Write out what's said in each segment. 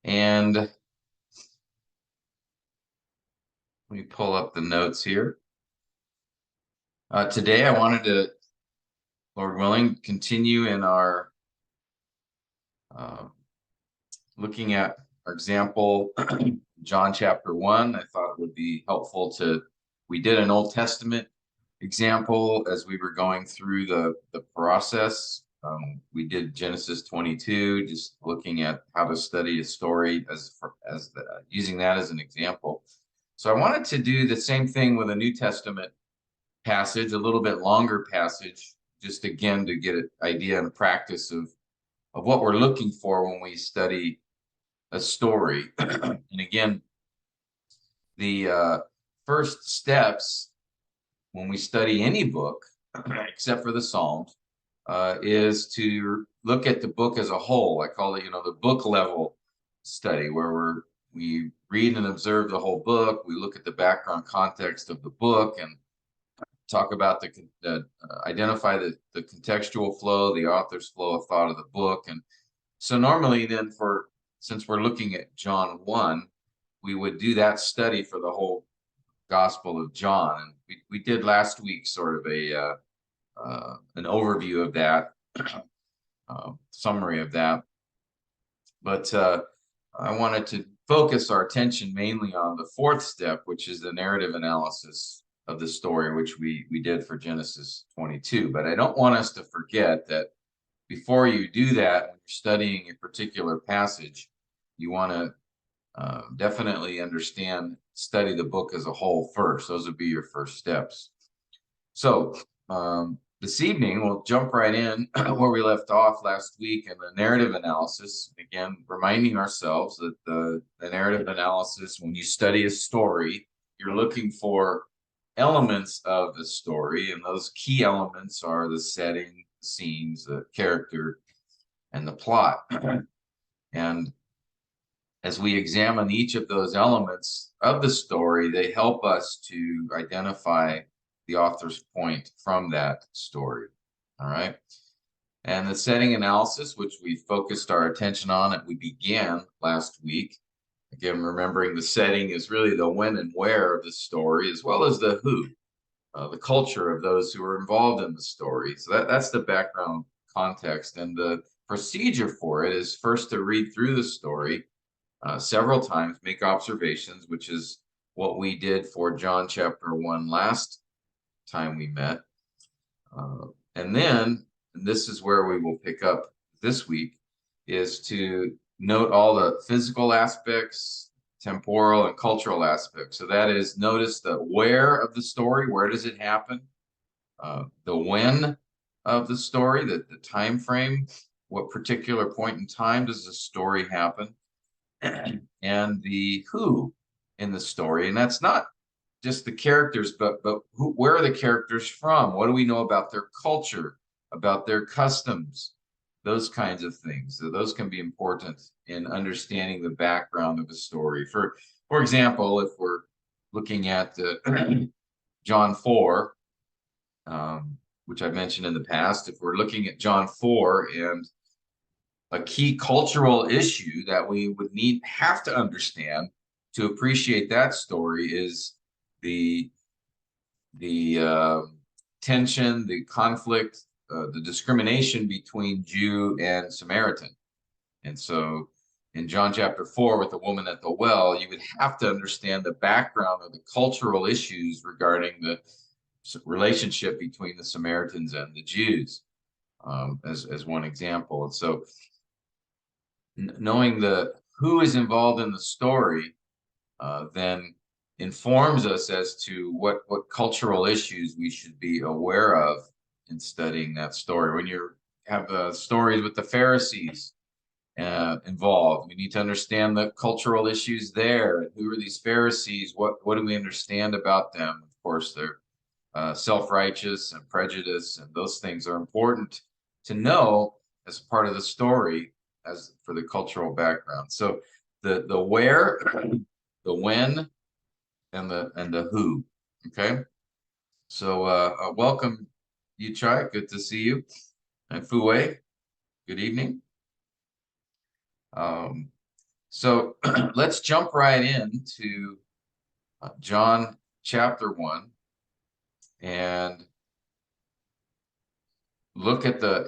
And let me pull up the notes here. Today, I wanted to, Lord willing, continue in our uh, looking at our example, John chapter 1. I thought it would be helpful we did an Old Testament example as we were going through the process. We did Genesis 22, just looking at how to study a story using that as an example. So I wanted to do the same thing with a New Testament passage, a little bit longer passage, just again to get an idea and practice of what we're looking for when we study a story. And again, the first steps when we study any book, except for the Psalms, is to look at the book as a whole. I call it, the book level study, where we read and observe the whole book. We look at the background context of the book and talk about identify the contextual flow, the author's flow of thought of the book. And so normally then since we're looking at John 1, we would do that study for the whole Gospel of John. And we did last week sort of an overview of that, summary of that. But I wanted to focus our attention mainly on the fourth step, which is the narrative analysis of the story, which we did for Genesis 22. But I don't want us to forget that before you do that, when you're studying a particular passage, you want to definitely study the book as a whole first. Those would be your first steps. So this evening, we'll jump right in where we left off last week in the narrative analysis. Again, reminding ourselves that the narrative analysis, when you study a story, you're looking for elements of the story, and those key elements are the setting, the scenes, the character, and the plot. And as we examine each of those elements of the story, they help us to identify the author's point from that story. All right. And the setting analysis, which we focused our attention on, and we began last week. Again, remembering the setting is really the when and where of the story, as well as the who, the culture of those who are involved in the story. So that's the background context. And the procedure for it is first to read through the story several times, make observations, which is what we did for John chapter 1 last time we met. And then, and this is where we will pick up this week, is to note all the physical aspects, temporal and cultural aspects. So that is, notice the where of the story, where does it happen? The when of the story, the time frame, what particular point in time does the story happen? And the who in the story. And that's not just the characters, but where are the characters from? What do we know about their culture, about their customs, those kinds of things. So those can be important in understanding the background of a story. For example, if we're looking at John 4, which I've mentioned in the past, if we're looking at John 4 and a key cultural issue that we would have to understand to appreciate that story is the tension, the conflict, the discrimination between Jew and Samaritan. And so in John chapter 4, with the woman at the well, you would have to understand the background of the cultural issues regarding the relationship between the Samaritans and the Jews, as one example. And so knowing who is involved in the story then informs us as to what cultural issues we should be aware of in studying that story. When you have stories with the Pharisees involved, we need to understand the cultural issues there. Who are these Pharisees? What do we understand about them? Of course, they're self-righteous and prejudice, and those things are important to know as part of the story, as for the cultural background. So the where, the when, and the who. Okay. So welcome, Yichai. Good to see you. And Fue, good evening. So let's jump right into John chapter 1 and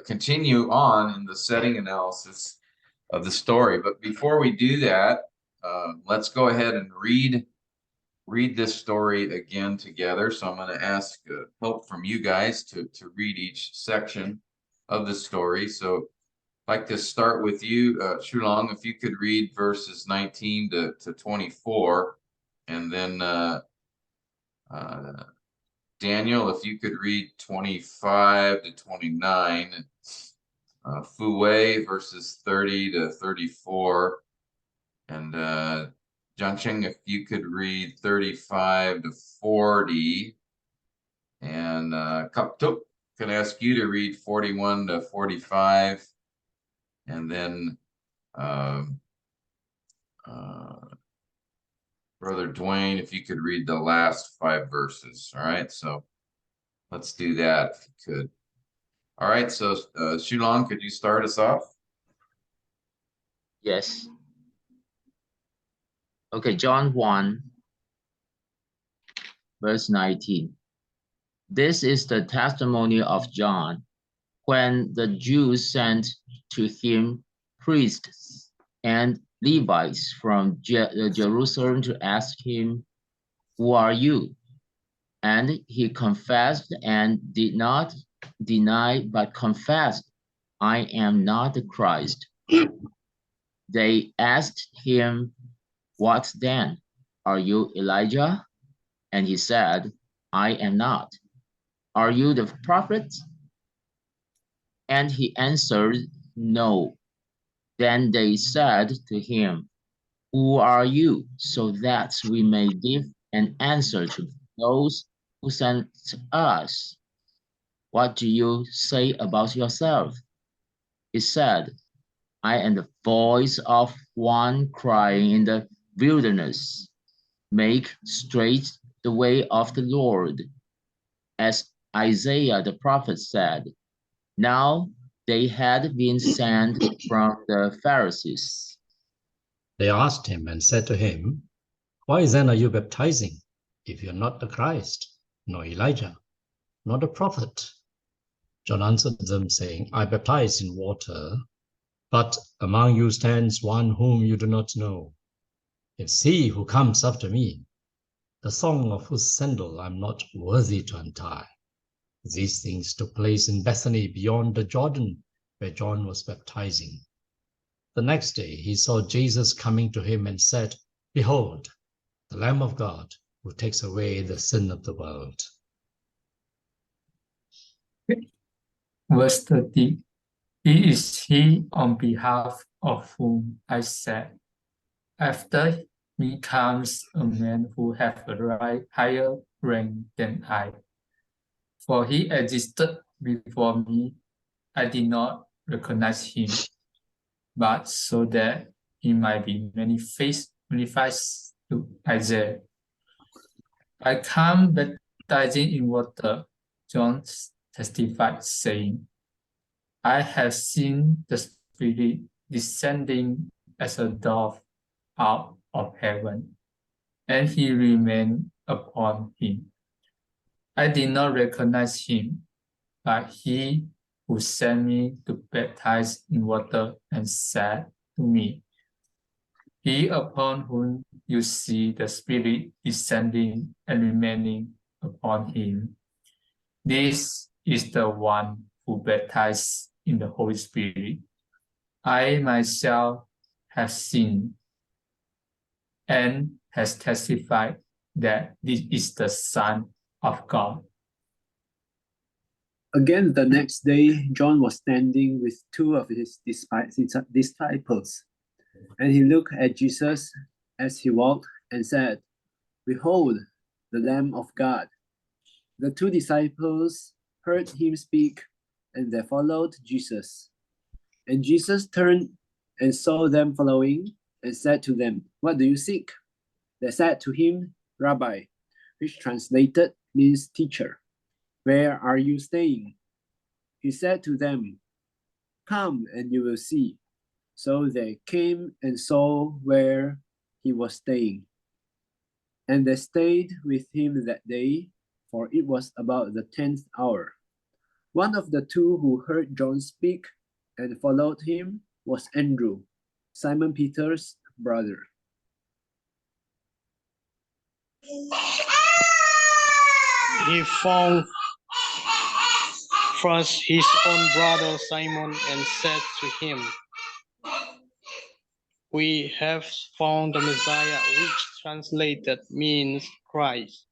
continue on in the setting analysis of the story. But before we do that, let's go ahead and read this story again together. So I'm going to ask help from you guys to read each section of the story. So I'd like to start with you, Shulong, if you could read verses 19 to 24, and then Daniel, if you could read 25 to 29, Fu Wei verses 30 to 34, and Jiangqing, if you could read 35 to 40, and Kap Tuk, can I ask you to read 41 to 45, and then Brother Dwayne, if you could read the last 5 verses. All right, so let's do that if you could. All right, so Shulong, could you start us off? Yes. Okay, John 1, verse 19. This is the testimony of John when the Jews sent to him priests and Levites from Jerusalem to ask him, "Who are you?" And he confessed and did not deny, but confessed, "I am not the Christ." They asked him, "What then? Are you Elijah?" And he said, "I am not." "Are you the prophet?" And he answered, "No." Then they said to him, "Who are you?" so that we may give an answer to those who sent us. "What do you say about yourself?" He said, "I am the voice of one crying in the wilderness, 'Make straight the way of the Lord,' as Isaiah the prophet said." Now they had been sent from the Pharisees. They asked him and said to him, "Why then are you baptizing, if you are not the Christ, nor Elijah, nor the prophet?" John answered them, saying, "I baptize in water, but among you stands one whom you do not know. It's he who comes after me, the thong of whose sandal I am not worthy to untie." These things took place in Bethany beyond the Jordan, where John was baptizing. The next day he saw Jesus coming to him and said, "Behold, the Lamb of God, who takes away the sin of the world." Verse 30. He is he on behalf of whom I said, "After me comes a man who has a higher rank than I. For he existed before me, I did not recognize him, but so that he might be manifest to Isaiah. I come baptizing in water," John testified, saying, "I have seen the Spirit descending as a dove out of heaven, and he remained upon him. I did not recognize him, but he who sent me to baptize in water and said to me, 'He upon whom you see the Spirit descending and remaining upon him, this is the one who baptizes in the Holy Spirit. I myself have seen and has testified that this is the Son of God.'" Again, the next day, John was standing with 2 of his disciples, and he looked at Jesus as he walked and said, "Behold, the Lamb of God." The 2 disciples heard him speak, and they followed Jesus. And Jesus turned and saw them following, and said to them, "What do you seek?" They said to him, "Rabbi," which translated means teacher, "where are you staying?" He said to them, "Come and you will see." So they came and saw where he was staying. And they stayed with him that day, for it was about the 10th hour. One of the two who heard John speak and followed him was Andrew, Simon Peter's brother. He found first his own brother Simon and said to him, "We have found the Messiah," which translated means Christ.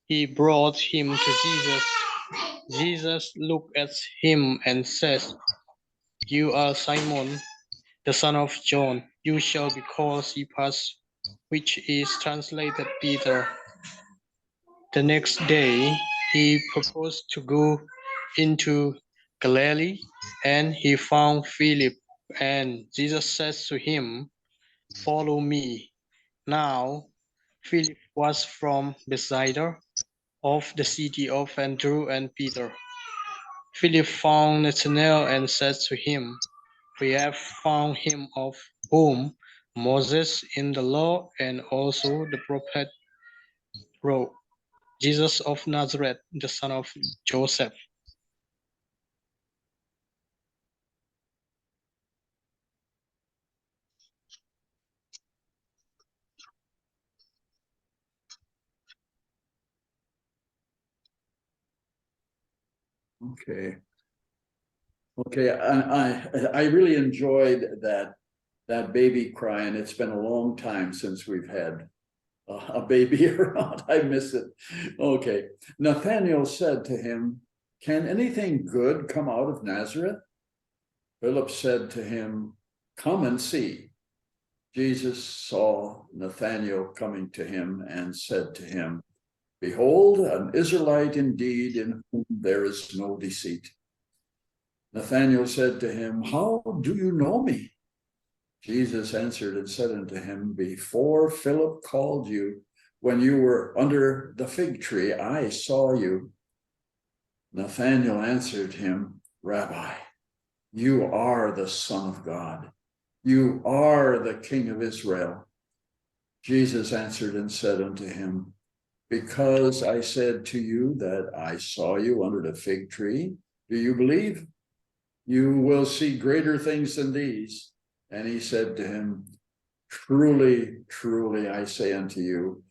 He brought him to Jesus. Jesus looked at him and said, "You are Simon, the son of John. You shall be called Cephas," which is translated Peter. The next day, he proposed to go into Galilee, and he found Philip, and Jesus says to him, "Follow me." Now, Philip was from Bethsaida, of the city of Andrew and Peter. Philip found Nathanael and said to him, "We have found him of whom Moses in the law and also the prophet wrote, Jesus of Nazareth, the son of Joseph." Okay. Okay, I really enjoyed that baby crying. It's been a long time since we've had a baby around. I miss it. Okay. Nathanael said to him, "Can anything good come out of Nazareth?" Philip said to him, "Come and see." Jesus saw Nathanael coming to him and said to him, "Behold, an Israelite indeed, in whom there is no deceit." Nathanael said to him, "How do you know me?" Jesus answered and said unto him, "Before Philip called you, when you were under the fig tree, I saw you." Nathanael answered him, "Rabbi, you are the Son of God. You are the King of Israel." Jesus answered and said unto him, "Because I said to you that I saw you under the fig tree, do you believe? You will see greater things than these." And he said to him, "Truly, truly, I say unto you,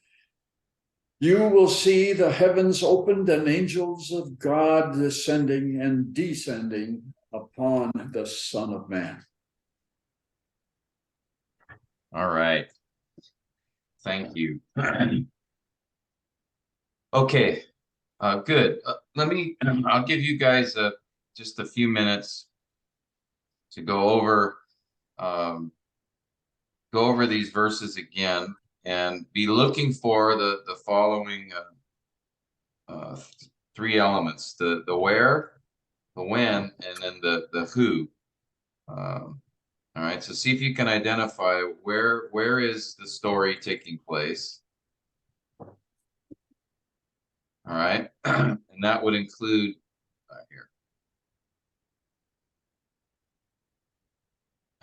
you will see the heavens opened and angels of God ascending and descending upon the Son of Man." All right. Thank you. Okay, good. I'll give you guys just a few minutes to go over these verses again and be looking for the following three elements: the where, the when, and then the who. All right, so see if you can identify where is the story taking place. All right, and that would include here.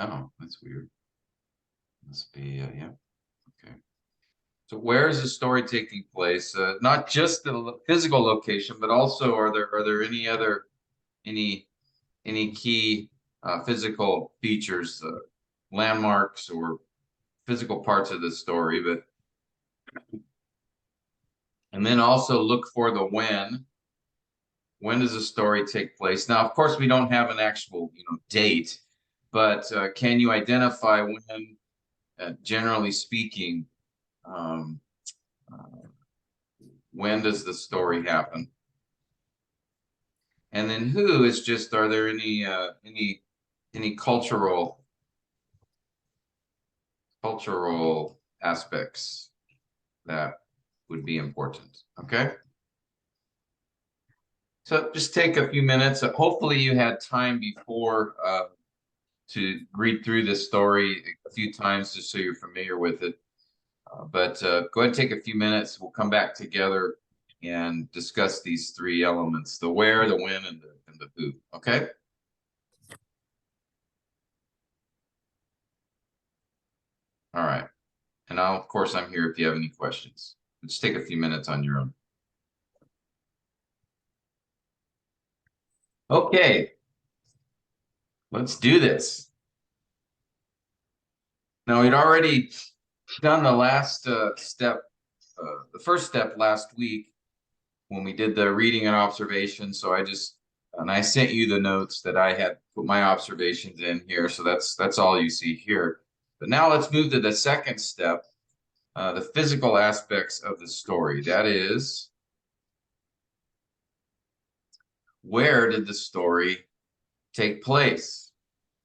Oh, that's weird. Must be yeah. Okay. So where is the story taking place? Not just the physical location, but also are there any key physical features, landmarks, or physical parts of the story? And then also look for the when. When does the story take place? Now, of course, we don't have an actual date, but can you identify when, generally speaking, when does the story happen? And then who is just, are there any cultural aspects that would be important? Okay. So just take a few minutes. Hopefully you had time before to read through this story a few times just so you're familiar with it. But go ahead and take a few minutes. We'll come back together and discuss these three elements: the where, the when, and the who. Okay. All right. And of course, I'm here if you have any questions. Just take a few minutes on your own. Okay. Let's do this. Now, we'd already done the last step, the first step last week when we did the reading and observation. So I sent you the notes that I had put my observations in here. So that's all you see here. But now let's move to the second step, the physical aspects of the story. That is, where did the story take place?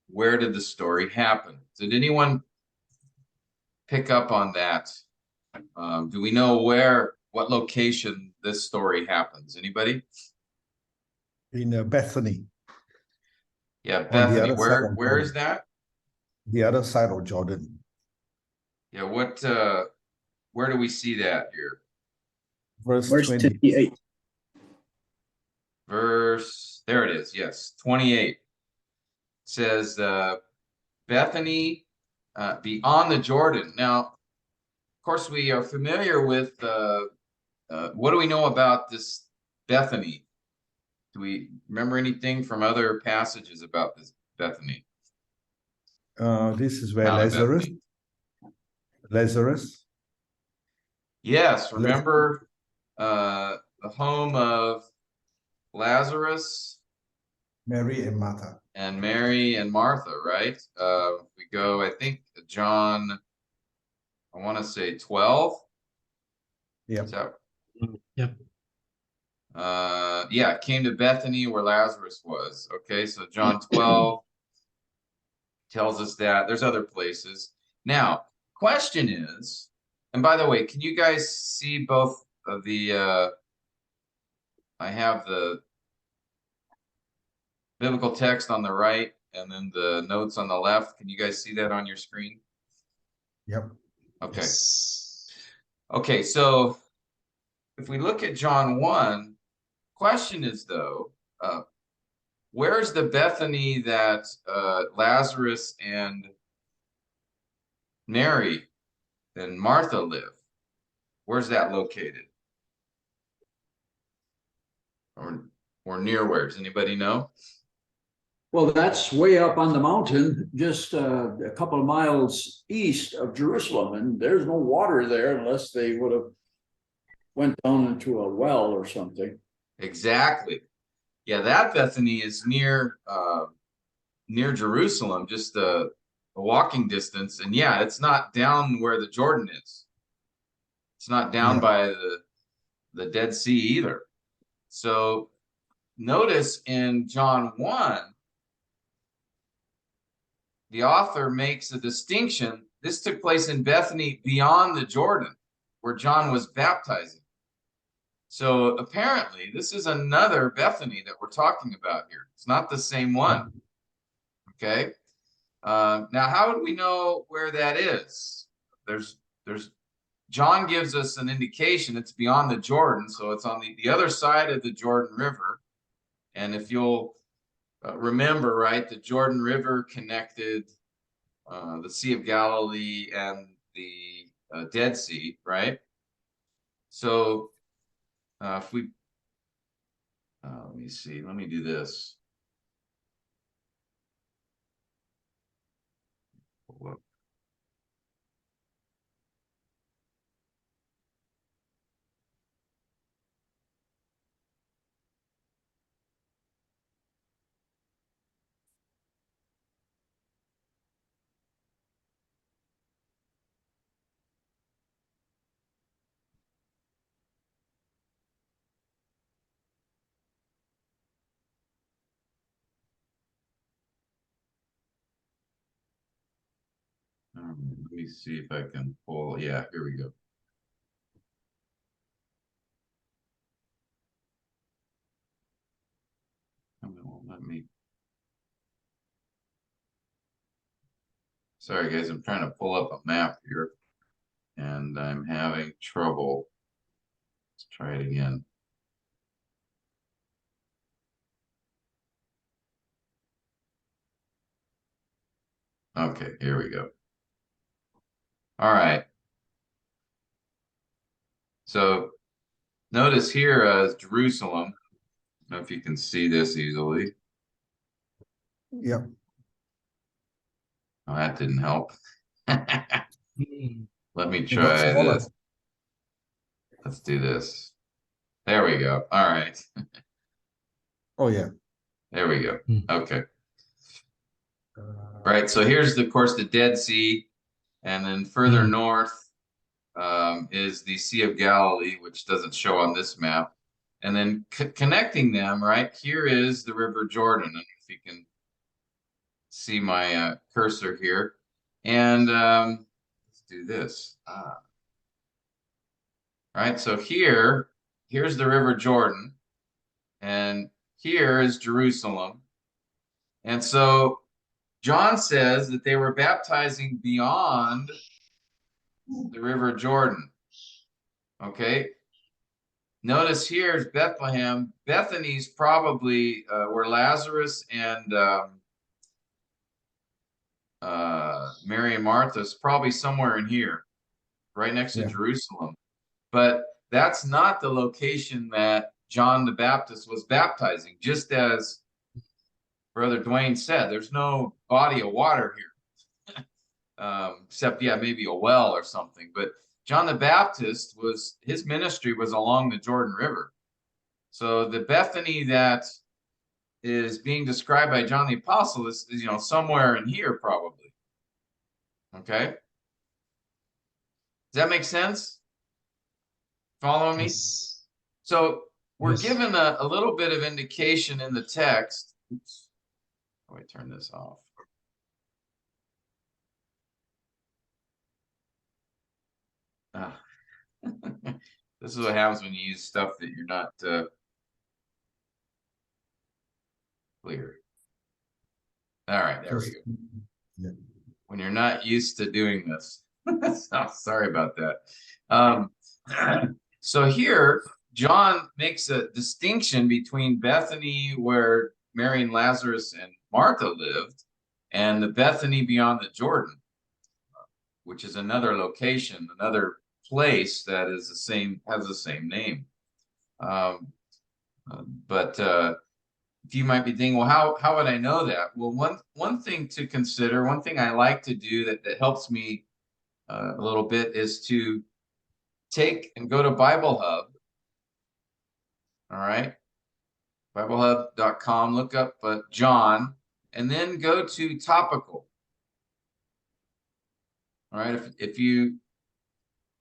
Where did the story happen? Did anyone pick up on that? Do we know what location this story happens? Anybody? In Bethany, Yeah, on the Bethany. other side of Where is Jordan. that? The other side of Jordan. Yeah, where do we see that here? Verse Verse 20. 28. There it is. Yes, 28 says Bethany beyond the Jordan. Now, of course, we are familiar with what do we know about this Bethany? Do we remember anything from other passages about this Bethany? This is where Town of Bethany. Lazarus. Yes, remember the home of Lazarus, Mary and Martha. and Mary and Martha, right? We go, I think, John, I want to say 12. Yep. Is that, Yep. yeah, came to Bethany where Lazarus was. Okay, so John 12 tells us that. There's other places. Now, question is, and by the way, can you guys see both of the, I have the biblical text on the right and then the notes on the left. Can you guys see that on your screen? Yep. Okay. Yes. Okay, so if we look at John 1, question is though, where's the Bethany that Lazarus and Mary and Martha live? Where's that located? Or near where? Does anybody know? Well, that's way up on the mountain, just a couple of miles east of Jerusalem, and there's no water there unless they would have went down into a well or something. Exactly. Yeah, that Bethany is near Jerusalem, just a walking distance. And yeah, it's not down where the Jordan is. It's not down Yeah. by the Dead Sea either. So notice in John 1, the author makes a distinction. This took place in Bethany beyond the Jordan, where John was baptizing. So apparently, this is another Bethany that we're talking about here. It's not the same one. Okay. Now, how would we know where that is? There's John gives us an indication it's beyond the Jordan, so it's on the other side of the Jordan River. And if you'll remember, right, the Jordan River connected the Sea of Galilee and the Dead Sea, right? So if we, let me see, let me do this. Look. Let me see if I can pull. Yeah, here we go. Let me. Sorry, guys, I'm trying to pull up a map here and I'm having trouble. Let's try it again. Okay, here we go. All right. So notice here is Jerusalem. I don't know if you can see this easily. Yep. Oh, that didn't help. Let me It got try smaller. this. Let's do this. There we go. All right. Oh yeah. There we go. Hmm. Okay. Right. So here's, of course, the Dead Sea. And then further north is the Sea of Galilee, which doesn't show on this map. And then connecting them, right, here is the River Jordan. And if you can see my cursor here. And let's do this. Right, so here's the River Jordan. And here is Jerusalem. And so John says that they were baptizing beyond the River Jordan. Okay. Notice here is Bethlehem. Bethany's probably where Lazarus and Mary and Martha's probably somewhere in here, right next to Yeah. Jerusalem. But that's not the location that John the Baptist was baptizing, just as Brother Dwayne said, there's no body of water here, except, yeah, maybe a well or something. But John the Baptist his ministry was along the Jordan River. So the Bethany that is being described by John the Apostle is somewhere in here probably. Okay? Does that make sense? Following me? Yes. So we're Yes. given a little bit of indication in the text. Oops. How do I turn this off? This is what happens when you use stuff that you're not clear. All right, there we go. Yeah. When you're not used to doing this. Sorry about that. So here, John makes a distinction between Bethany, where Mary and Lazarus and Martha lived, and the Bethany beyond the Jordan, which is another location, another place that is has the same name. But if you might be thinking, well, how would I know that? Well, one thing to consider, one thing I like to do that helps me a little bit is to take and go to Bible Hub. All right, BibleHub.com. Look up John, and then go to topical. All right, if you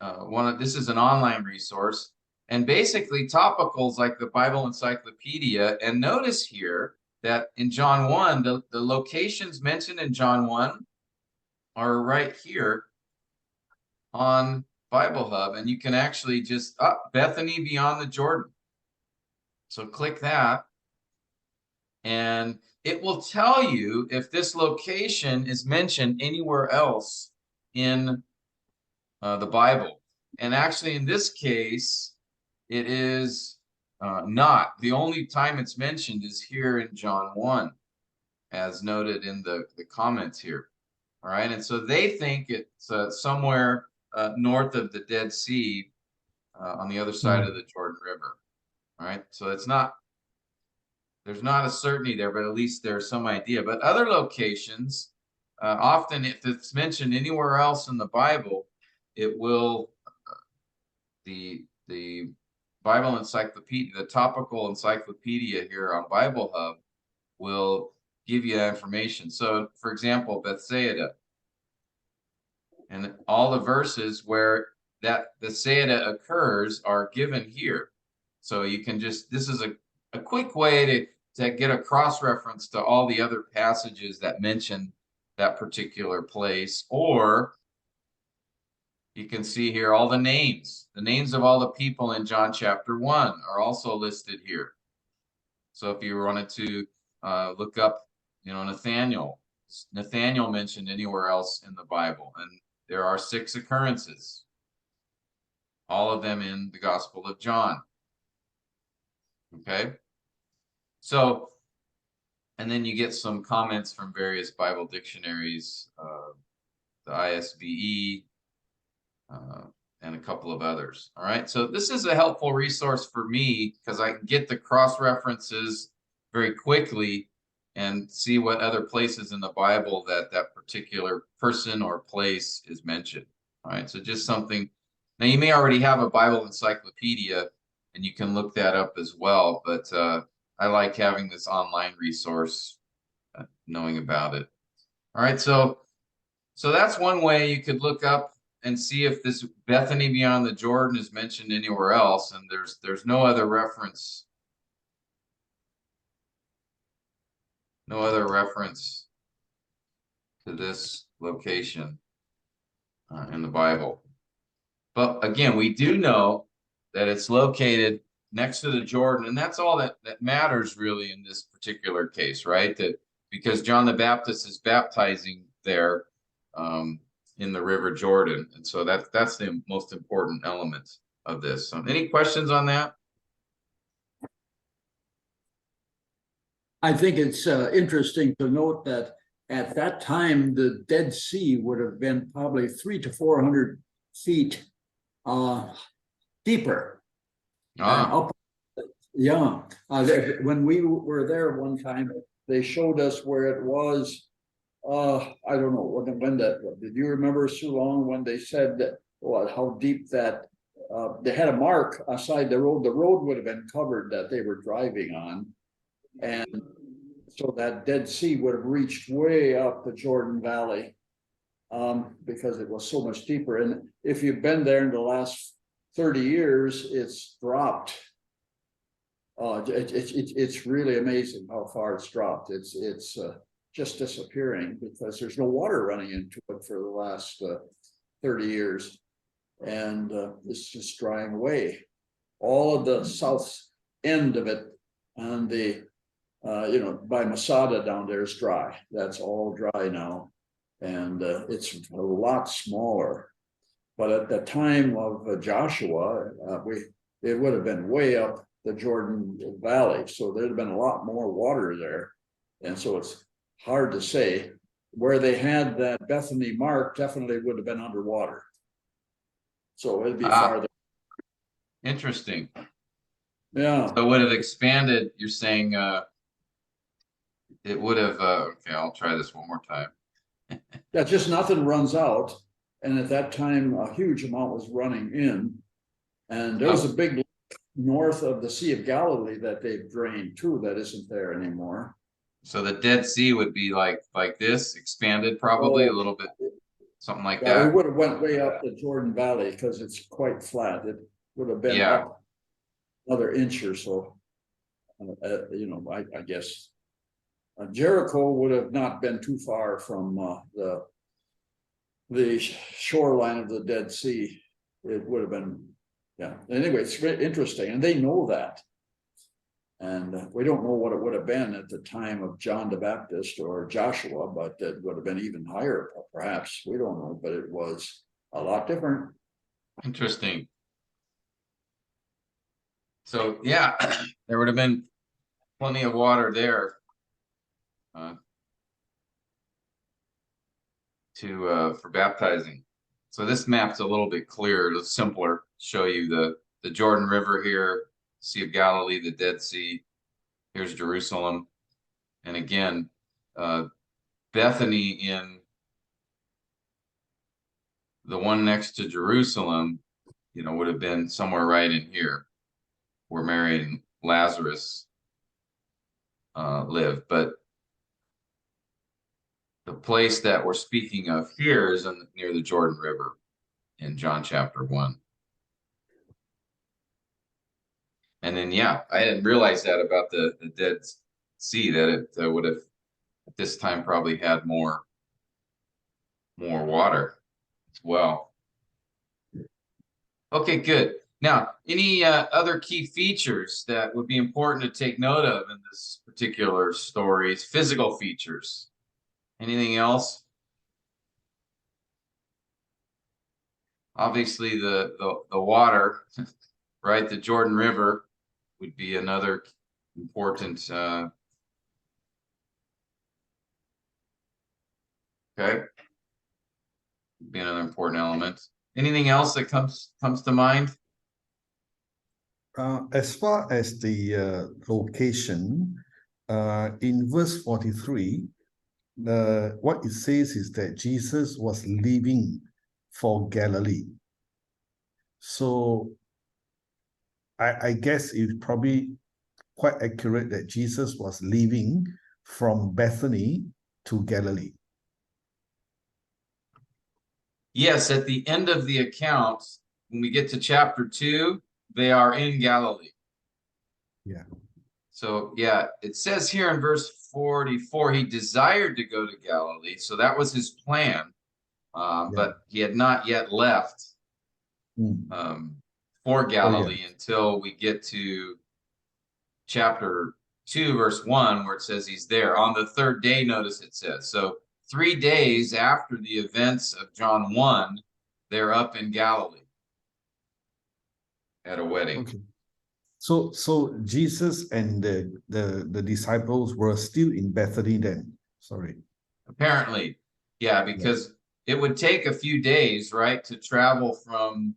want to, this is an online resource, and basically topicals like the Bible Encyclopedia. And notice here that in John 1, the locations mentioned in John 1 are right here on Bible Hub, and you can actually just Bethany beyond the Jordan. So click that, and it will tell you if this location is mentioned anywhere else in the Bible. And actually, in this case, it is not. The only time it's mentioned is here in John 1, as noted in the comments here. All right, and so they think it's somewhere north of the Dead Sea on the other side of the Jordan River. All right, so it's not, there's not a certainty there, but at least there's some idea. But other locations, often if it's mentioned anywhere else in the Bible, it will, the Bible Encyclopedia, the topical encyclopedia here on Bible Hub will give you that information. So, for example, Bethsaida, and all the verses where that Bethsaida occurs are given here. So you can just, this is a quick way to get a cross-reference to all the other passages that mention that particular place. Or you can see here all the names of all the people in John chapter 1 are also listed here. So if you wanted to look up, Nathaniel mentioned anywhere else in the Bible, and there are 6 occurrences, all of them in the Gospel of John. Okay. So, and then you get some comments from various Bible dictionaries, the ISBE, and a couple of others. All right, so this is a helpful resource for me because I can get the cross references very quickly and see what other places in the Bible that particular person or place is mentioned. All right, so just something. Now you may already have a Bible encyclopedia and you can look that up as well, but I like having this online resource, knowing about it. All right, so that's one way you could look up and see if this Bethany beyond the Jordan is mentioned anywhere else, and there's no other reference. No other reference to this location in the Bible. But again, we do know that it's located next to the Jordan, and that's all that matters really in this particular case, right? That because John the Baptist is baptizing there in the River Jordan, and so that's the most important element of this. So any questions on that? I think it's interesting to note that at that time, the Dead Sea would have been probably 300 to 400 feet deeper. Up, yeah. When we were there one time, they showed us where it was. I don't know when that. Did you remember, Sue Long, when they said that? Well, how deep that they had a mark aside the road. The road would have been covered that they were driving on, and so that Dead Sea would have reached way up the Jordan Valley because it was so much deeper. And if you've been there in the last 30 years, it's dropped. It's really amazing how far it's dropped. It's just disappearing because there's no water running into it for the last 30 years. And it's just drying away. All of the south end of it and the by Masada down there is dry. That's all dry now. And it's a lot smaller. But at the time of Joshua, it would have been way up the Jordan Valley. So there'd have been a lot more water there. And so it's hard to say. Where they had that Bethany mark definitely would have been underwater. So it'd be farther. Interesting. Yeah. So it would have expanded, you're saying it would have, okay, I'll try this one more time. Yeah, just nothing runs out. And at that time, a huge amount was running in. And there was a big north of the Sea of Galilee that they've drained too, that isn't there anymore. So the Dead Sea would be like this, expanded probably a little bit, something like that. It would have went way up the Jordan Valley because it's quite flat. It would have been up another inch or so. I guess Jericho would have not been too far from the shoreline of the Dead Sea. It would have been, yeah. Anyway, it's very interesting, and they know that. And we don't know what it would have been at the time of John the Baptist or Joshua, but it would have been even higher, perhaps. We don't know, but it was a lot different. Interesting. So yeah, there would have been plenty of water there for baptizing. So this map's a little bit clearer, it's simpler. Show you the Jordan River here, Sea of Galilee, the Dead Sea. Here's Jerusalem, and again, Bethany in the one next to Jerusalem, would have been somewhere right in here, where Mary and Lazarus lived. But the place that we're speaking of here is near the Jordan River in John chapter 1. And then, yeah, I didn't realize that about the Dead Sea, that it would have at this time probably had more water as well. Okay, good. Now, any other key features that would be important to take note of in this particular story? Physical features. Anything else? Obviously, the water, right? The Jordan River would be another important. Okay, be another important element. Anything else that comes to mind? As far as the location, in verse 43, what it says is that Jesus was leaving for Galilee. So I guess it's probably quite accurate that Jesus was leaving from Bethany to Galilee. Yes, at the end of the account, when we get to chapter 2, they are in Galilee. Yeah. So yeah, it says here in verse 44, he desired to go to Galilee. So that was his plan, but he had not yet left for Galilee until we get to chapter 2, verse 1, where it says he's there. On the third day, notice it says. So 3 days after the events of John 1, they're up in Galilee at a wedding. Okay. So Jesus and the disciples were still in Bethany then. Sorry. Apparently, yeah, because it would take a few days, right, to travel from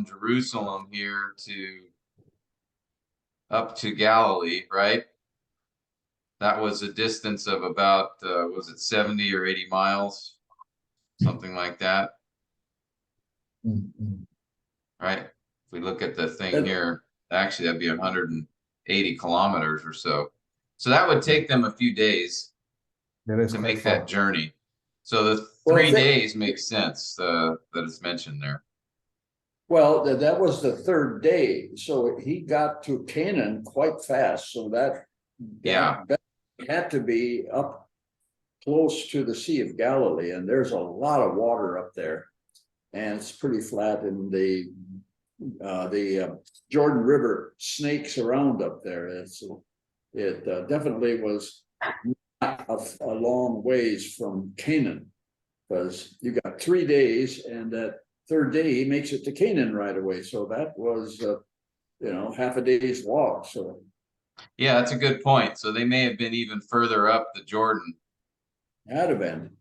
Jerusalem here to up to Galilee, right? That was a distance of about was it 70 or 80 miles, something like that. Right? If we look at the thing here, actually that'd be 180 kilometers or so. So that would take them a few days to make that journey. So the 3 days makes sense that it's mentioned there. Well, that was the third day, so he got to Canaan quite fast. So that had to be up close to the Sea of Galilee, and there's a lot of water up there, and it's pretty flat. And the Jordan River snakes around up there. It definitely was not a long ways from Canaan, because you got 3 days, and that third day he makes it to Canaan right away. So that was half a day's walk. So yeah, that's a good point. So they may have been even further up the Jordan. Had have been.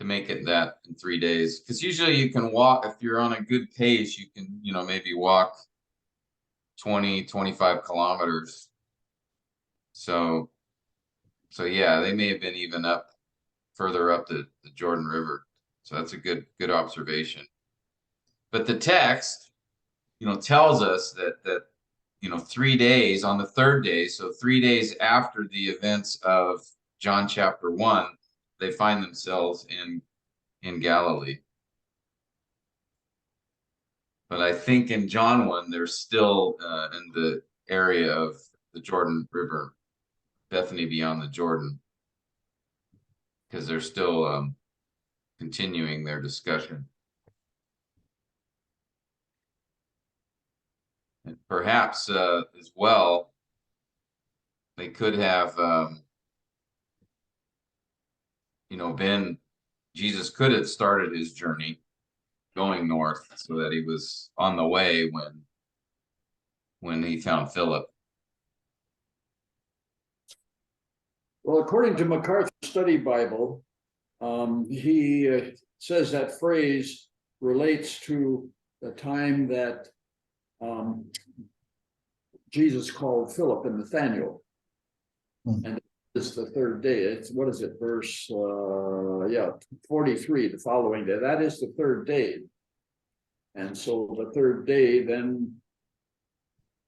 To make it that in 3 days, because usually you can walk, if you're on a good pace, you can maybe walk 20-25 kilometers. So yeah, they may have been even further up the Jordan River. So that's a good observation. But the text tells us that 3 days, on the third day, so 3 days after the events of John chapter 1, they find themselves in Galilee. But I think in John 1, they're still in the area of the Jordan River, Bethany beyond the Jordan, because they're still continuing their discussion. And perhaps as well, they could have Jesus could have started his journey going north, so that he was on the way when he found Philip. Well, according to MacArthur's Study Bible, he says that phrase relates to the time that Jesus called Philip and Nathaniel. And it's the third day. It's, what is it, verse 43, the following day. That is the third day. And so the third day, then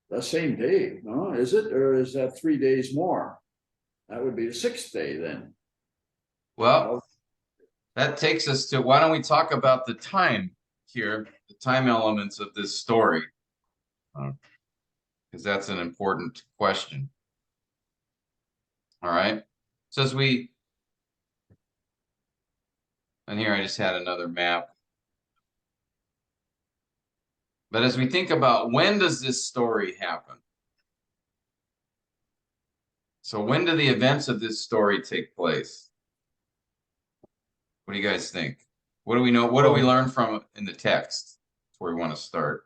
the same day, no? Is it? Or is that 3 days more? That would be the sixth day then. Well, that takes us to, why don't we talk about the time here, the time elements of this story? Because that's an important question. All right. So and here I just had another map. But as we think about, when does this story happen? So when do the events of this story take place? What do you guys think? What do we know? What do we learn from in the text? That's where we want to start.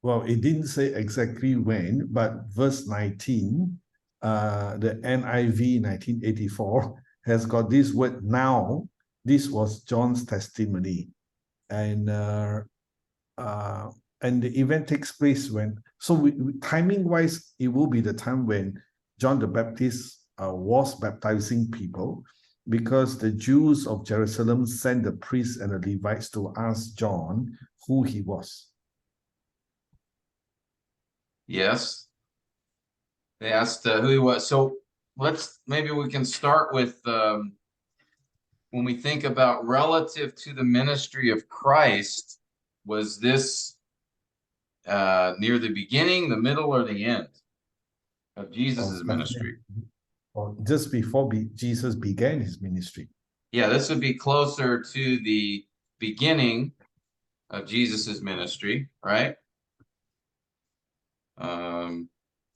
Well, it didn't say exactly when, but verse 19 the NIV 1984 has got this word now. This was John's testimony. And the event takes place when, so timing wise, it will be the time when John the Baptist was baptizing people, because the Jews of Jerusalem sent the priests and the Levites to ask John who he was. Yes. They asked who he was. So maybe we can start with when we think about relative to the ministry of Christ, was this near the beginning, the middle, or the end of Jesus's ministry? Or just before Jesus began his ministry. Yeah, this would be closer to the beginning of Jesus's ministry, right?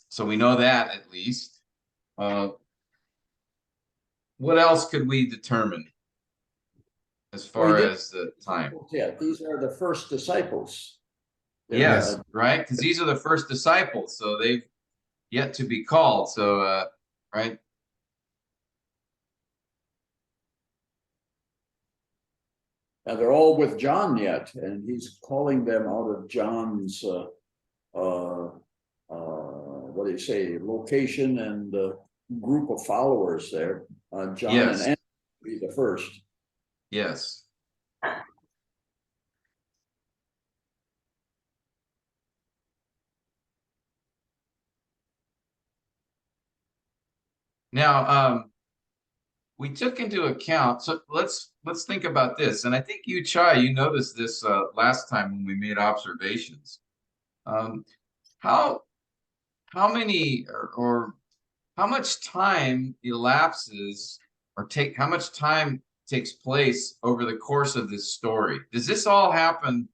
So we know that at least. What else could we determine as far as the time? Yeah, these are the first disciples. Yes, right? Because these are the first disciples, so they've yet to be called. So, right? And they're all with John yet, and he's calling them out of John's, what do you say, location and group of followers there. John Yes. and Andrew be the first. Yes. Now, we took into account, so let's think about this. And I think you, Chai, you noticed this last time when we made observations. How many or how much time elapses or how much time takes place over the course of this story? Does this all happen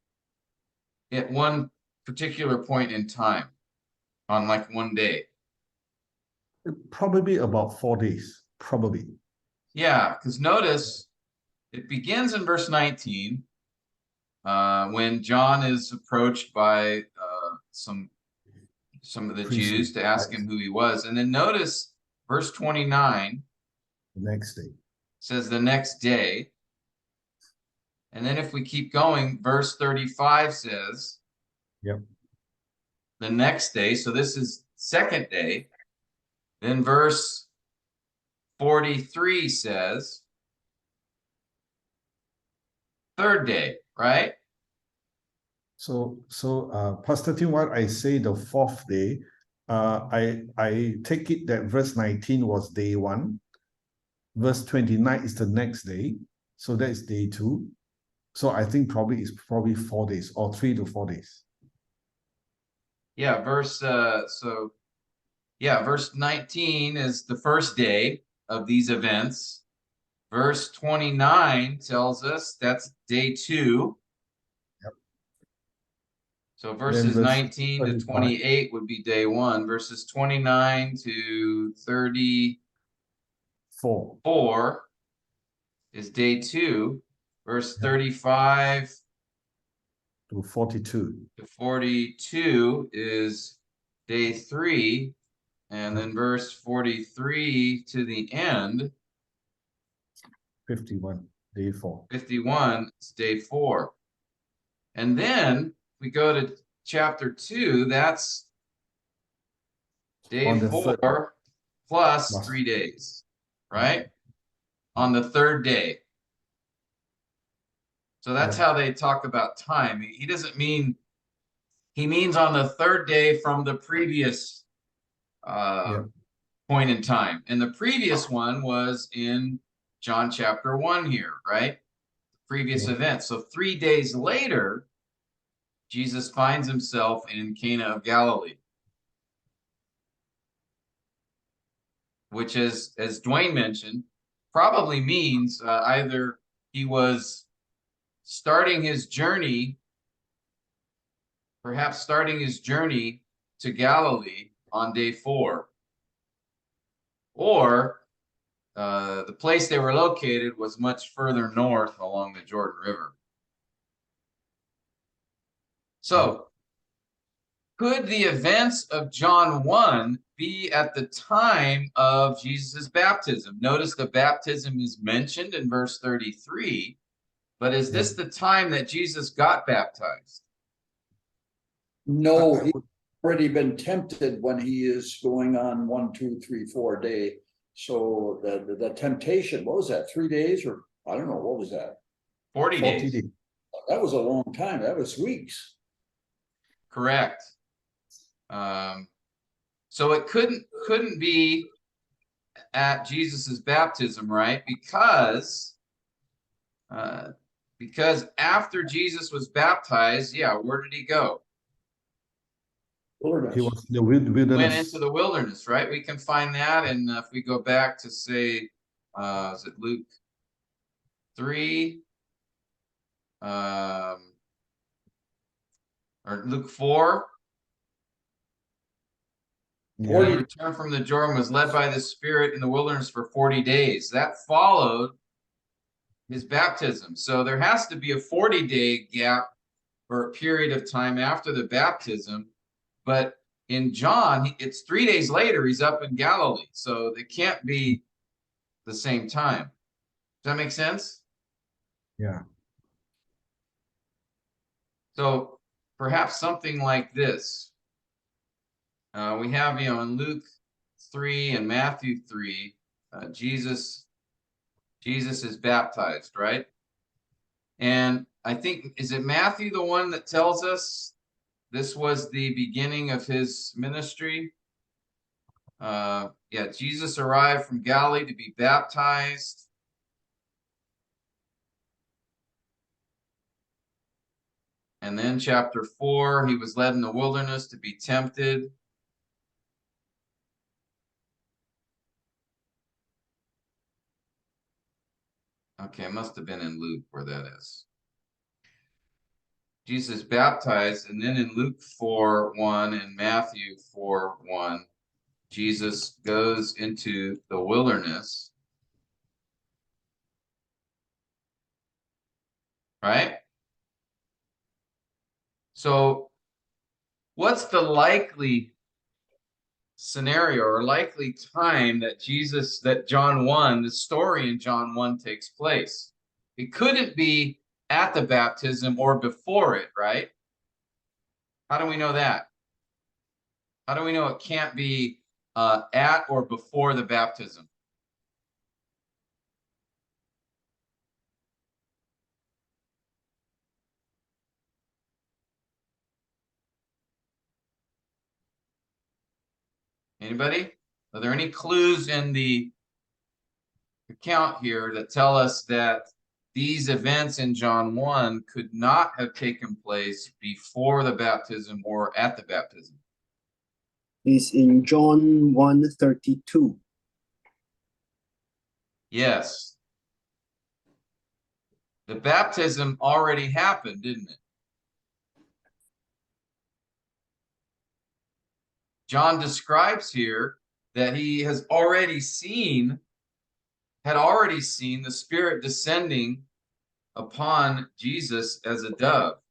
at one particular point in time on like one day? Probably about 4 days, probably. Yeah, because notice it begins in verse 19 when John is approached by some of the Jews to ask him who he was. And then notice verse 29. The next day. Says the next day. And then if we keep going, verse 35 says, yep, the next day. So this is second day. Then verse 43 says, third day, right? So Pastor Tim, what I say the fourth day, I take it that verse 19 was day 1. Verse 29 is the next day. So that is day 2. So I think it's probably 4 days or 3 to 4 days. Yeah, verse 19 is the first day of these events. Verse 29 tells us that's day 2. Yep. So verses 19 to 28 would be day 1. Verses 29 to 34 is day 2. Verse 35 to 42 is day 3. And then verse 43 to the end, 51, day 4. 51 is day 4. And then we go to chapter 2, that's day 4 plus 3 days, right? On the third day. So that's how they talk about time. He doesn't mean, he means on the third day from the previous point in time. And the previous one was in John chapter 1 here, right? The previous event. So 3 days later, Jesus finds himself in Cana of Galilee, which is, as Dwayne mentioned, probably means either he was starting his journey, perhaps starting his journey to Galilee on day 4, or the place they were located was much further north along the Jordan River. So, could the events of John 1 be at the time of Jesus' baptism. Notice the baptism is mentioned in verse 33, but is this the time that Jesus got baptized? No, he's already been tempted when he is going on 1, 2, 3, 4 day. So the temptation, what was that, 3 days, or I don't know, what was that? 40 days. days. That was a long time. That was weeks. Correct. So it couldn't be at Jesus's baptism, right? Because after Jesus was baptized, yeah, where did he go? Wilderness. He was in the wilderness. Went into the wilderness, right? We can find that, and if we go back to say, is it Luke 3, or Luke 4? Yeah. He returned from the Jordan, was led by the Spirit in the wilderness for 40 days. That followed his baptism. So there has to be a 40-day gap or a period of time after the baptism. But in John, it's 3 days later, he's up in Galilee. So they can't be the same time. Does that make sense? Yeah. So perhaps something like this. We have, in Luke 3 and Matthew 3, Jesus is baptized, right? And I think, is it Matthew the one that tells us this was the beginning of his ministry? Yeah, Jesus arrived from Galilee to be baptized. And then chapter 4, he was led in the wilderness to be tempted. Okay, it must have been in Luke where that is. Jesus baptized, and then in Luke 4:1 and Matthew 4:1, Jesus goes into the wilderness. Right? So what's the likely scenario or likely time that John 1, the story in John 1 takes place? It couldn't be at the baptism or before it, right? How do we know that? How do we know it can't be at or before the baptism? Anybody? Are there any clues in the account here that tell us that these events in John 1 could not have taken place before the baptism or at the baptism? Is in John 1:32. Yes. The baptism already happened, didn't it? John describes here that he had already seen the Spirit descending upon Jesus as a dove.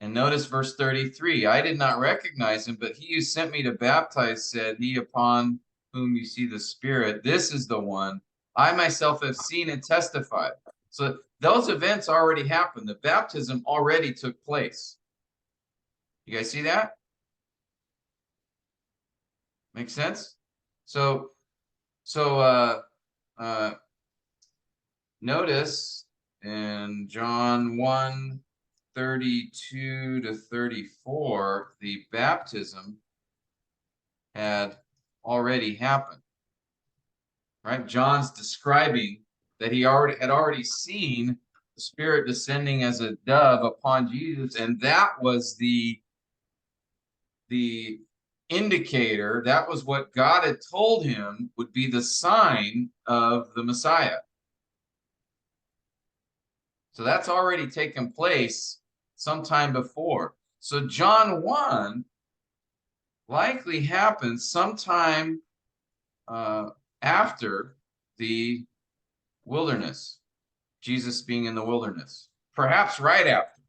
And notice verse 33, I did not recognize him, but he who sent me to baptize said, he upon whom you see the Spirit, this is the one I myself have seen and testified. So those events already happened. The baptism already took place. You guys see that? Make sense? So notice in John 1:32 to 34, the baptism had already happened. Right? John's describing that he had already seen the Spirit descending as a dove upon Jesus, and that was the indicator, that was what God had told him would be the sign of the Messiah. So that's already taken place sometime before. So John 1 likely happened sometime after the wilderness, Jesus being in the wilderness, perhaps right after.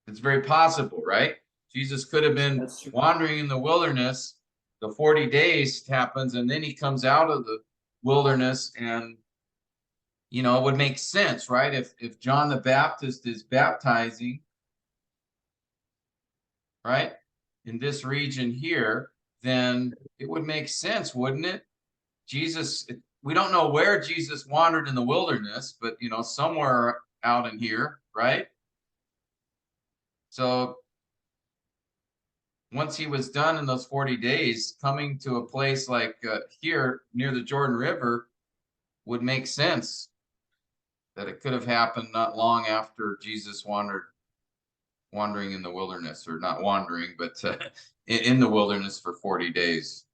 It's very possible, right? Jesus could have been wandering in the wilderness the 40 days happens, and then he comes out of the wilderness, and you know, it would make sense, right? If John the Baptist is baptizing, right, in this region here, then it would make sense, wouldn't it? Jesus, we don't know where Jesus wandered in the wilderness, but you know, somewhere out in here, right? So once he was done in those 40 days, coming to a place like here near the Jordan River would make sense, that it could have happened not long after Jesus wandering in the wilderness, or not wandering, but in the wilderness for 40 days.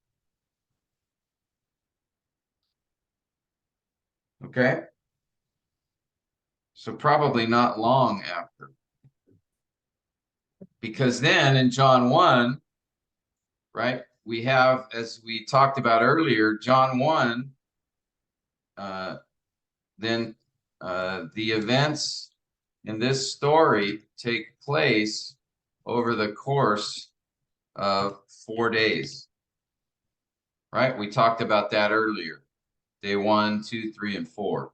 Okay. So probably not long after. Because then in John 1, right, we have, as we talked about earlier, John 1, then the events in this story take place over the course of 4 days, right? We talked about that earlier. Day 1, 2, 3, and 4.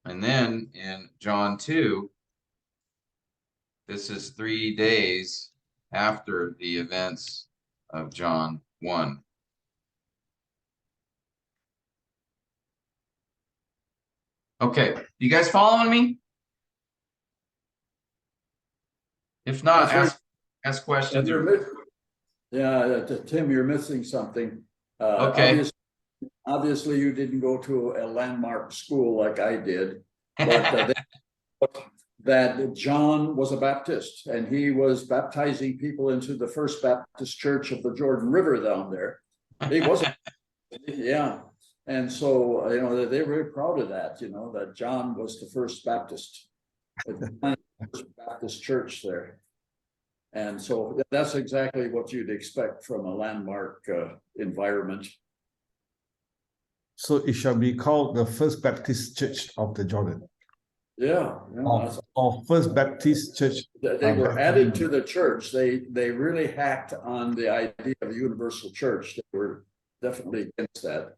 And then in John 2, this is 3 days after the events of John 1. Okay, you guys following me? If not, ask questions. Tim, you're missing something. Okay. Obviously, you didn't go to a landmark school like I did, but that John was a Baptist, and he was baptizing people into the First Baptist Church of the Jordan River down there. He wasn't, yeah. And so, you know, they're very proud of that, you know, that John was the first Baptist, the first Baptist church there. And so that's exactly what you'd expect from a landmark environment. So it shall be called the First Baptist Church of the Jordan. Yeah. Or First Baptist Church. They were added to the church. They really hacked on the idea of a universal church. They were definitely against that.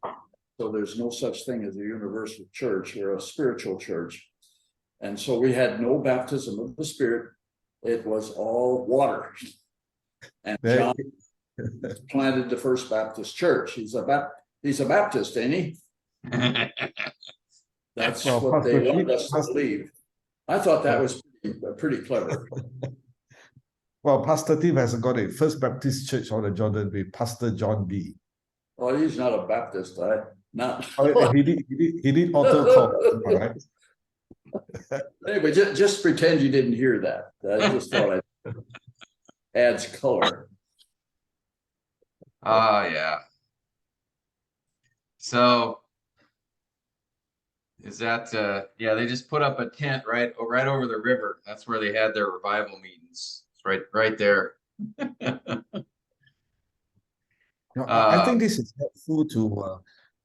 So there's no such thing as a universal church or a spiritual church. And so we had no baptism of the Spirit. It was all water. And John planted the First Baptist Church. He's a Baptist, ain't he? That's what they wanted us to believe. I thought that was pretty clever. Well, Pastor Tim has got it. First Baptist Church of the Jordan with Pastor John B. Well, he's not a Baptist, He did altar call, right? Anyway, just pretend you didn't hear that. I just thought it adds color. Yeah. So is that yeah, they just put up a tent right over the river. That's where they had their revival meetings. It's right there. I think this is helpful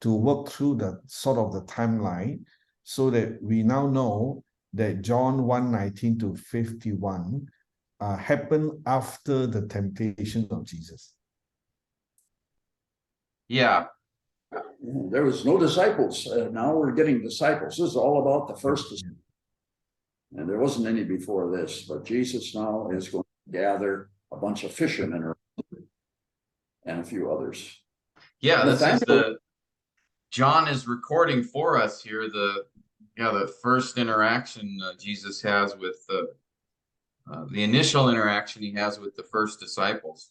to work through the sort of the timeline, so that we now know that John 1:19 to 51 happened after the temptation of Jesus. Yeah. There was no disciples. Now we're getting disciples. This is all about the first. And there wasn't any before this, but Jesus now is going to gather a bunch of fishermen and a few others. Yeah, this is John is recording for us here the first interaction Jesus has with the initial interaction he has with the first disciples.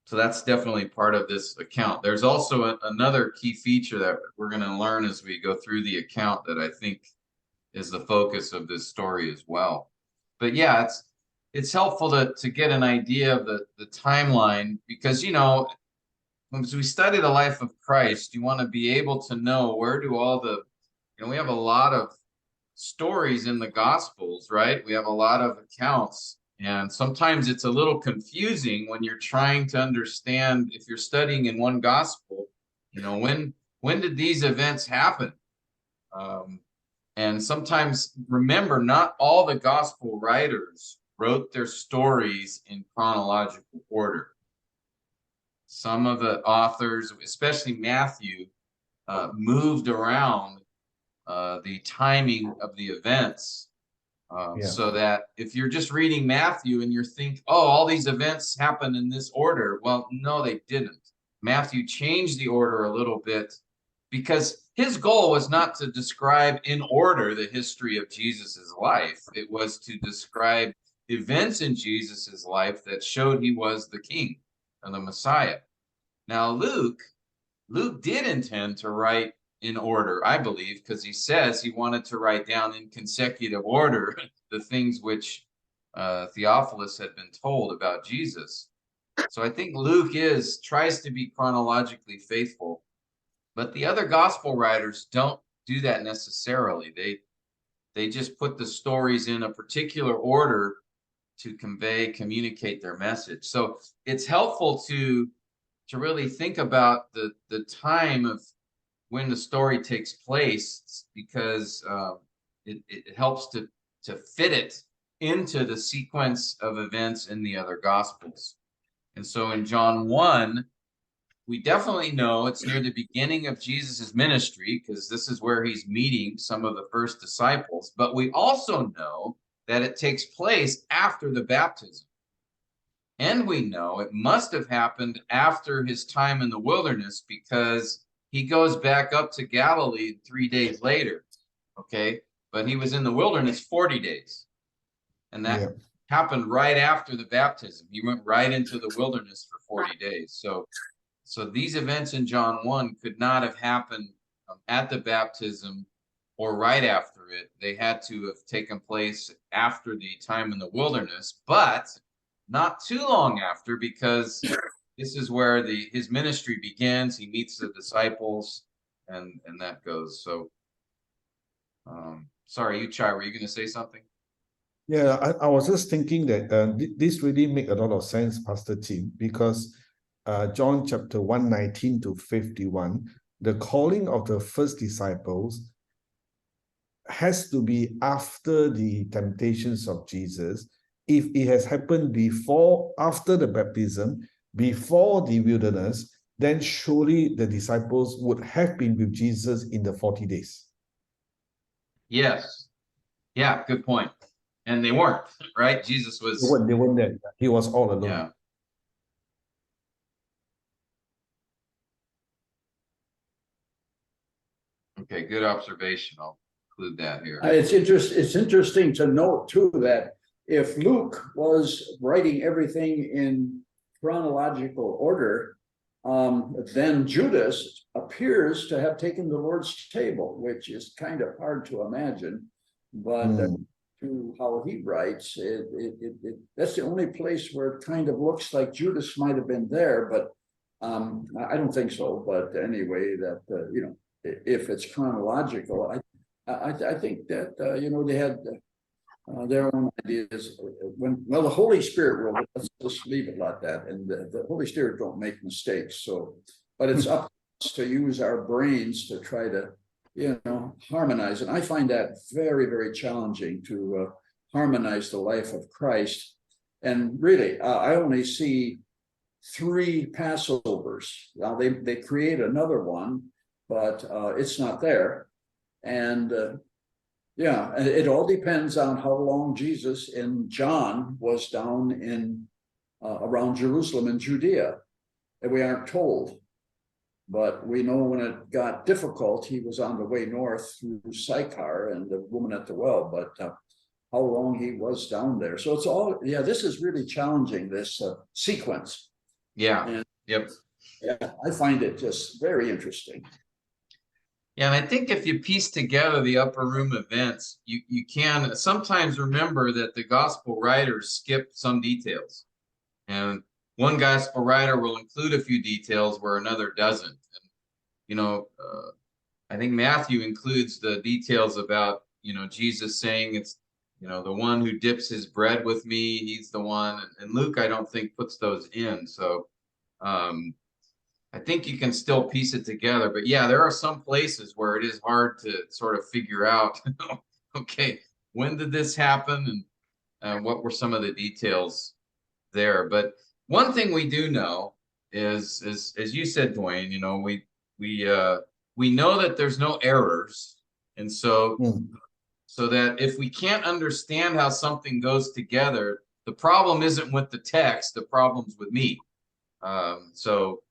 So that's definitely part of this account. There's also another key feature that we're going to learn as we go through the account that I think is the focus of this story as well. But yeah, it's helpful to get an idea of the timeline, because, you know, as we study the life of Christ, you want to be able to know where do all the, you know, we have a lot of stories in the Gospels, right? We have a lot of accounts. And sometimes it's a little confusing when you're trying to understand, if you're studying in one gospel, you know, when did these events happen? And sometimes, remember, not all the gospel writers wrote their stories in chronological order. Some of the authors, especially Matthew, moved around the timing of the events so that if you're just reading Matthew and you're thinking, oh, all these events happened in this order. Well, no, they didn't. Matthew changed the order a little bit because his goal was not to describe in order the history of Jesus's life. It was to describe events in Jesus's life that showed he was the king and the Messiah. Now, Luke did intend to write in order, I believe, because he says he wanted to write down in consecutive order the things which Theophilus had been told about Jesus. So I think Luke tries to be chronologically faithful, but the other gospel writers don't do that necessarily. They just put the stories in a particular order to communicate their message. So it's helpful to really think about the time of when the story takes place, because it helps to fit it into the sequence of events in the other gospels. And so in John 1, we definitely know it's near the beginning of Jesus's ministry, because this is where he's meeting some of the first disciples. But we also know that it takes place after the baptism. And we know it must have happened after his time in the wilderness, because he goes back up to Galilee 3 days later, okay? But he was in the wilderness 40 days. And that happened right after the baptism. He went right into the wilderness for 40 days. So these events in John 1 could not have happened at the baptism or right after it. They had to have taken place after the time in the wilderness, but not too long after, because this is where his ministry begins. He meets the disciples, and that goes. So, sorry, Chai, were you going to say something? Yeah, I was just thinking that this really make a lot of sense, Pastor Tim, because John chapter 1:19 to 51, the calling of the first disciples has to be after the temptations of Jesus. If it has happened after the baptism, before the wilderness, then surely the disciples would have been with Jesus in the 40 days. Yes. Yeah, good point. And they weren't, right? Jesus was... They weren't there. He was all alone. Yeah. Okay, good observation. I'll include that here. It's interesting to note, too, that if Luke was writing everything in chronological order, then Judas appears to have taken the Lord's table, which is kind of hard to imagine. But to how he writes, that's the only place where it kind of looks like Judas might have been there, but I don't think so. But anyway, that if it's chronological, I think that they had their own ideas. The Holy Spirit will. Let's just leave it like that. And the Holy Spirit don't make mistakes. So, but it's up to us to use our brains to try to harmonize. And I find that very, very challenging to harmonize the life of Christ. And really, I only see 3 Passovers. Now they create another one, but it's not there. And it all depends on how long Jesus in John was down in around Jerusalem and Judea. And we aren't told. But we know when it got difficult, he was on the way north through Sychar and the woman at the well. But how long he was down there. So it's all, this is really challenging, this sequence. Yeah. And, yep. Yeah, I find it just very interesting. Yeah, and I think if you piece together the upper room events, you can sometimes remember that the gospel writers skip some details. And one gospel writer will include a few details where another doesn't. And, I think Matthew includes the details about, Jesus saying it's, the one who dips his bread with me, he's the one. And Luke, I don't think, puts those in. So I think you can still piece it together. But yeah, there are some places where it is hard to sort of figure out, okay, when did this happen? what were some of the details there. But one thing we do know is as you said, Dwayne, you know, we know that there's no errors, and so so that if we can't understand how something goes together, the problem isn't with the text, the problem's with me. So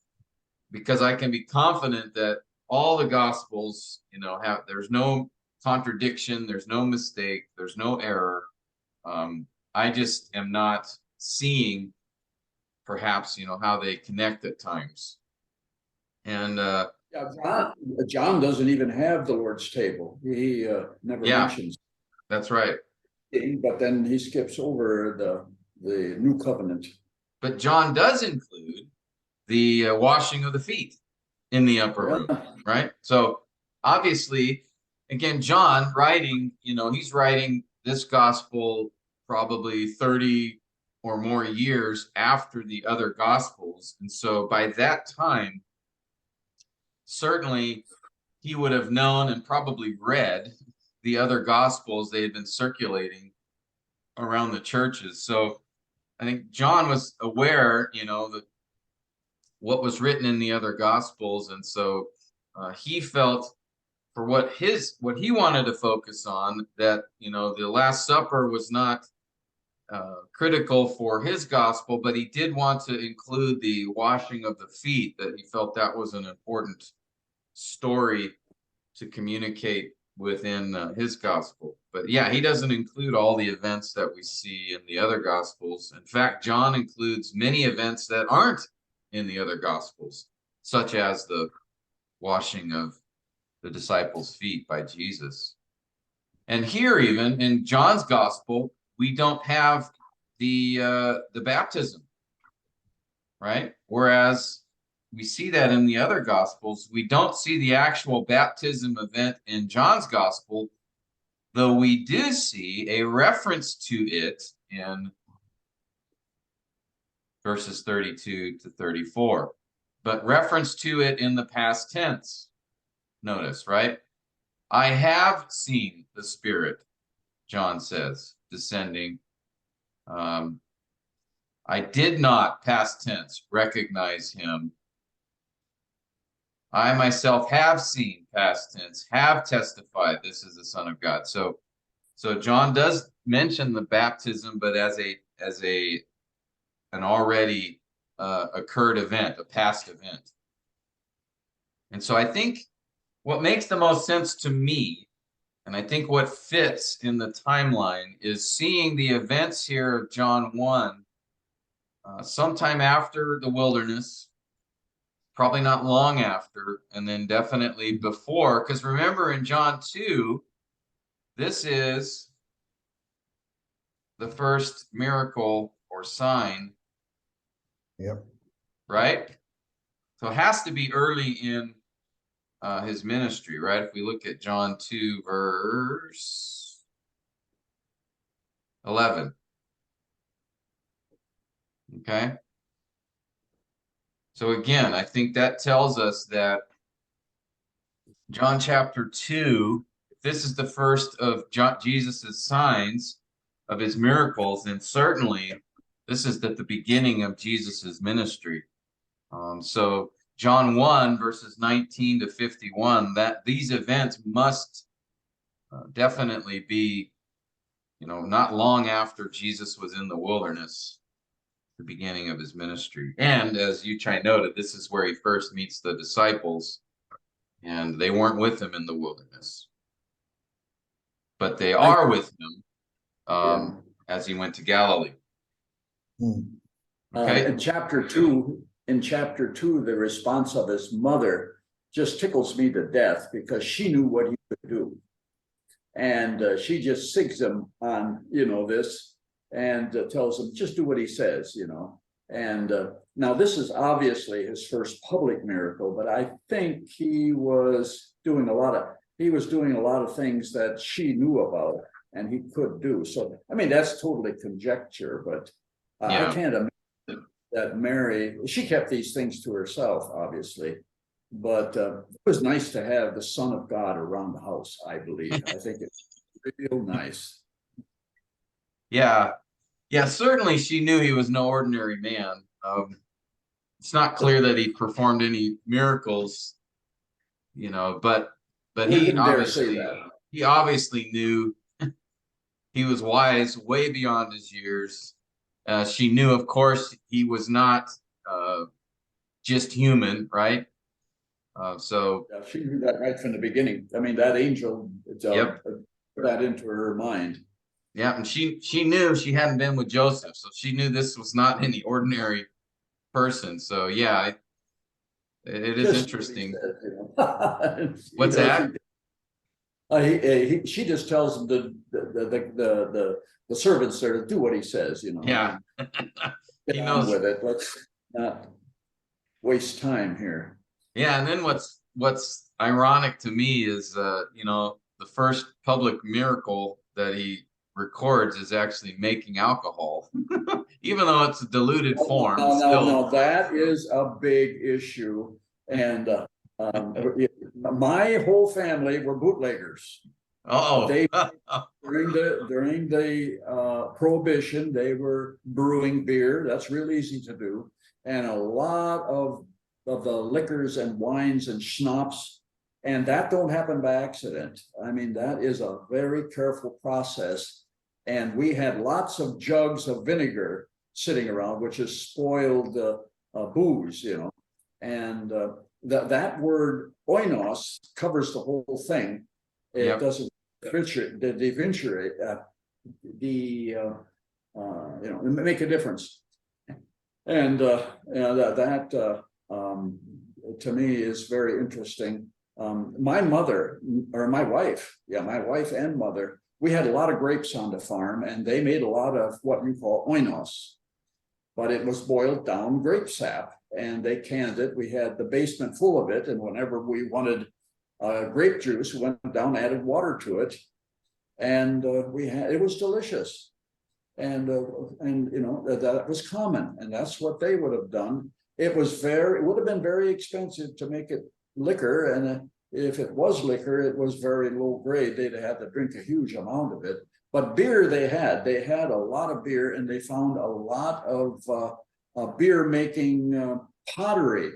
because I can be confident that all the gospels, you know, there's no contradiction, there's no mistake, there's no error. I just am not seeing perhaps, you know, how they connect at times. And Yeah, John doesn't even have the Lord's table. He never mentions. That's right. But then he skips over the new covenant. But John does include the washing of the feet in the upper room, right? So obviously, again, John writing, you know, he's writing this gospel probably 30 or more years after the other gospels. And so by that time, certainly he would have known and probably read the other gospels. They had been circulating around the churches. So I think John was aware, you know, that what was written in the other gospels. And so he felt for what he wanted to focus on, that, you know, the Last Supper was not critical for his gospel, but he did want to include the washing of the feet, that he felt that was an important story to communicate within his gospel. But yeah, he doesn't include all the events that we see in the other gospels. In fact, John includes many events that aren't in the other gospels, such as the washing of the disciples' feet by Jesus. And here, even in John's gospel, we don't have the baptism, right? Whereas we see that in the other gospels. We don't see the actual baptism event in John's gospel, though we do see a reference to it in verses 32 to 34, but reference to it in the past tense. Notice, right? I have seen the Spirit, John says, descending. I did not, past tense, recognize him. I myself have seen, past tense, have testified this is the Son of God. So John does mention the baptism, but as an already occurred event, a past event. And so I think what makes the most sense to me, and I think what fits in the timeline, is seeing the events here of John 1 sometime after the wilderness, probably not long after, and then definitely before, because remember in John 2, this is the first miracle or sign. Yep. Right? So it has to be early in his ministry, right? If we look at John 2, verse 11. Okay. So again, I think that tells us that John chapter 2, if this is the first of Jesus's signs of his miracles, then certainly this is at the beginning of Jesus's ministry. So John 1, verses 19 to 51, that these events must definitely be, you know, not long after Jesus was in the wilderness, the beginning of his ministry. And as Yuchai noted, this is where he first meets the disciples, and they weren't with him in the wilderness, but they are with him as he went to Galilee. Okay. In chapter 2, the response of his mother just tickles me to death, because she knew what he could do. And she just sigs him on, you know, this, and tells him, just do what he says, you know. And now this is obviously his first public miracle, but I think he was doing a lot of things that she knew about and he could do. So, I mean, that's totally conjecture, but I can't imagine that Mary, she kept these things to herself, obviously. But it was nice to have the Son of God around the house, I believe. I think it's real nice. Yeah. Yeah, certainly she knew he was no ordinary man. It's not clear that he performed any miracles, you know, but We wouldn't dare say that. he obviously knew he was wise way beyond his years. She knew, of course, he was not just human, right? So Yeah, she knew that right from the beginning. I mean, that angel Yep. put that into her mind. yeah, and she knew she hadn't been with Joseph, so she knew this was not any ordinary person. So yeah, it is Just interesting. said, you know. What's that? She just tells the servants there to do what he says, you know. Yeah. Get He on knows. with it. Let's not waste time here. Yeah, and then what's ironic to me is you know, the first public miracle that he records is actually making alcohol. Even though it's a diluted form, still. No, that is a big issue. And my whole family were bootleggers. Oh, They during the prohibition, they were brewing beer. That's real easy to do. And a lot of the liquors and wines and schnapps, and that don't happen by accident. I mean, that is a very careful process. And we had lots of jugs of vinegar sitting around, which is spoiled booze, you know. And that word oinos covers the whole thing. It Yep. doesn't differentiate you know, make a difference. And you know, that to me is very interesting. My mother, or my wife, my wife and mother, we had a lot of grapes on the farm, and they made a lot of what you call oinos, but it was boiled down grape sap, and they canned it. We had the basement full of it, and whenever we wanted grape juice, we went down, added water to it, and it was delicious. And you know, that was common, and that's what they would have done. It would have been very expensive to make it liquor, and if it was liquor, it was very low grade. They'd have to drink a huge amount of it. But beer, they had a lot of beer, and they found a lot of beer making pottery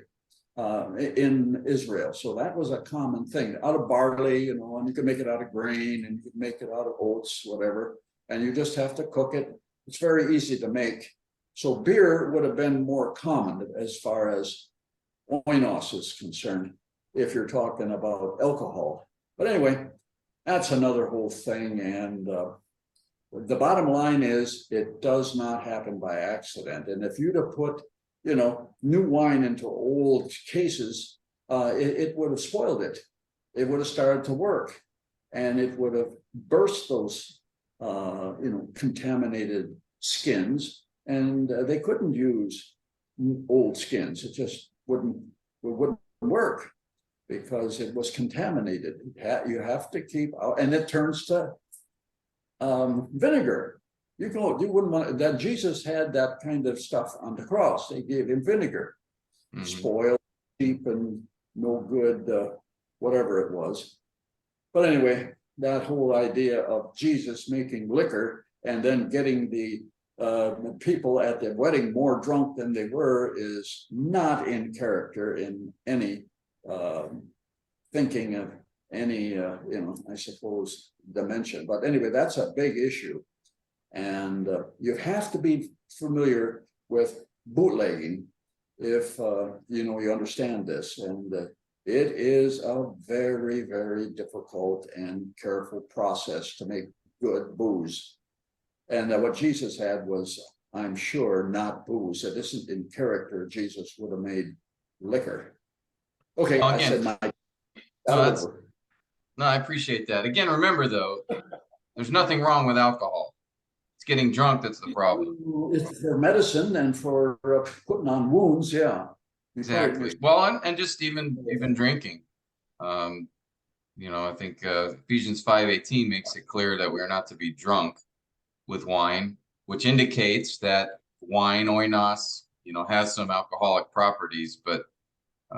in Israel. So that was a common thing, out of barley, you know, and you can make it out of grain, and you can make it out of oats, whatever. And you just have to cook it. It's very easy to make. So beer would have been more common as far as oinos is concerned, if you're talking about alcohol. But anyway, that's another whole thing. And the bottom line is, it does not happen by accident. And if you'd have put, you know, new wine into old cases, it would have spoiled it. It would have started to work, and it would have burst those you know, contaminated skins, and they couldn't use old skins. It just wouldn't work because it was contaminated. You have to keep out, and it turns to vinegar. You wouldn't want that. Jesus had that kind of stuff on the cross. They gave him vinegar, spoiled, cheap, and no good, whatever it was. But anyway, that whole idea of Jesus making liquor and then getting the people at the wedding more drunk than they were is not in character in any thinking of any, you know, I suppose, dimension. But anyway, that's a big issue. And you have to be familiar with bootlegging if, you know, you understand this. And it is a very, very difficult and careful process to make good booze. And what Jesus had was, I'm sure, not booze. It isn't in character. Jesus would have made liquor. Okay, Well, I again, said no, I appreciate that. Again, remember though, there's nothing wrong with alcohol. It's getting drunk that's the problem. It's for medicine and for putting on wounds, yeah. Exactly. Well, and just even drinking. You know, I think Ephesians 5:18 makes it clear that we're not to be drunk with wine, which indicates that wine, oinos, you know, has some alcoholic properties, but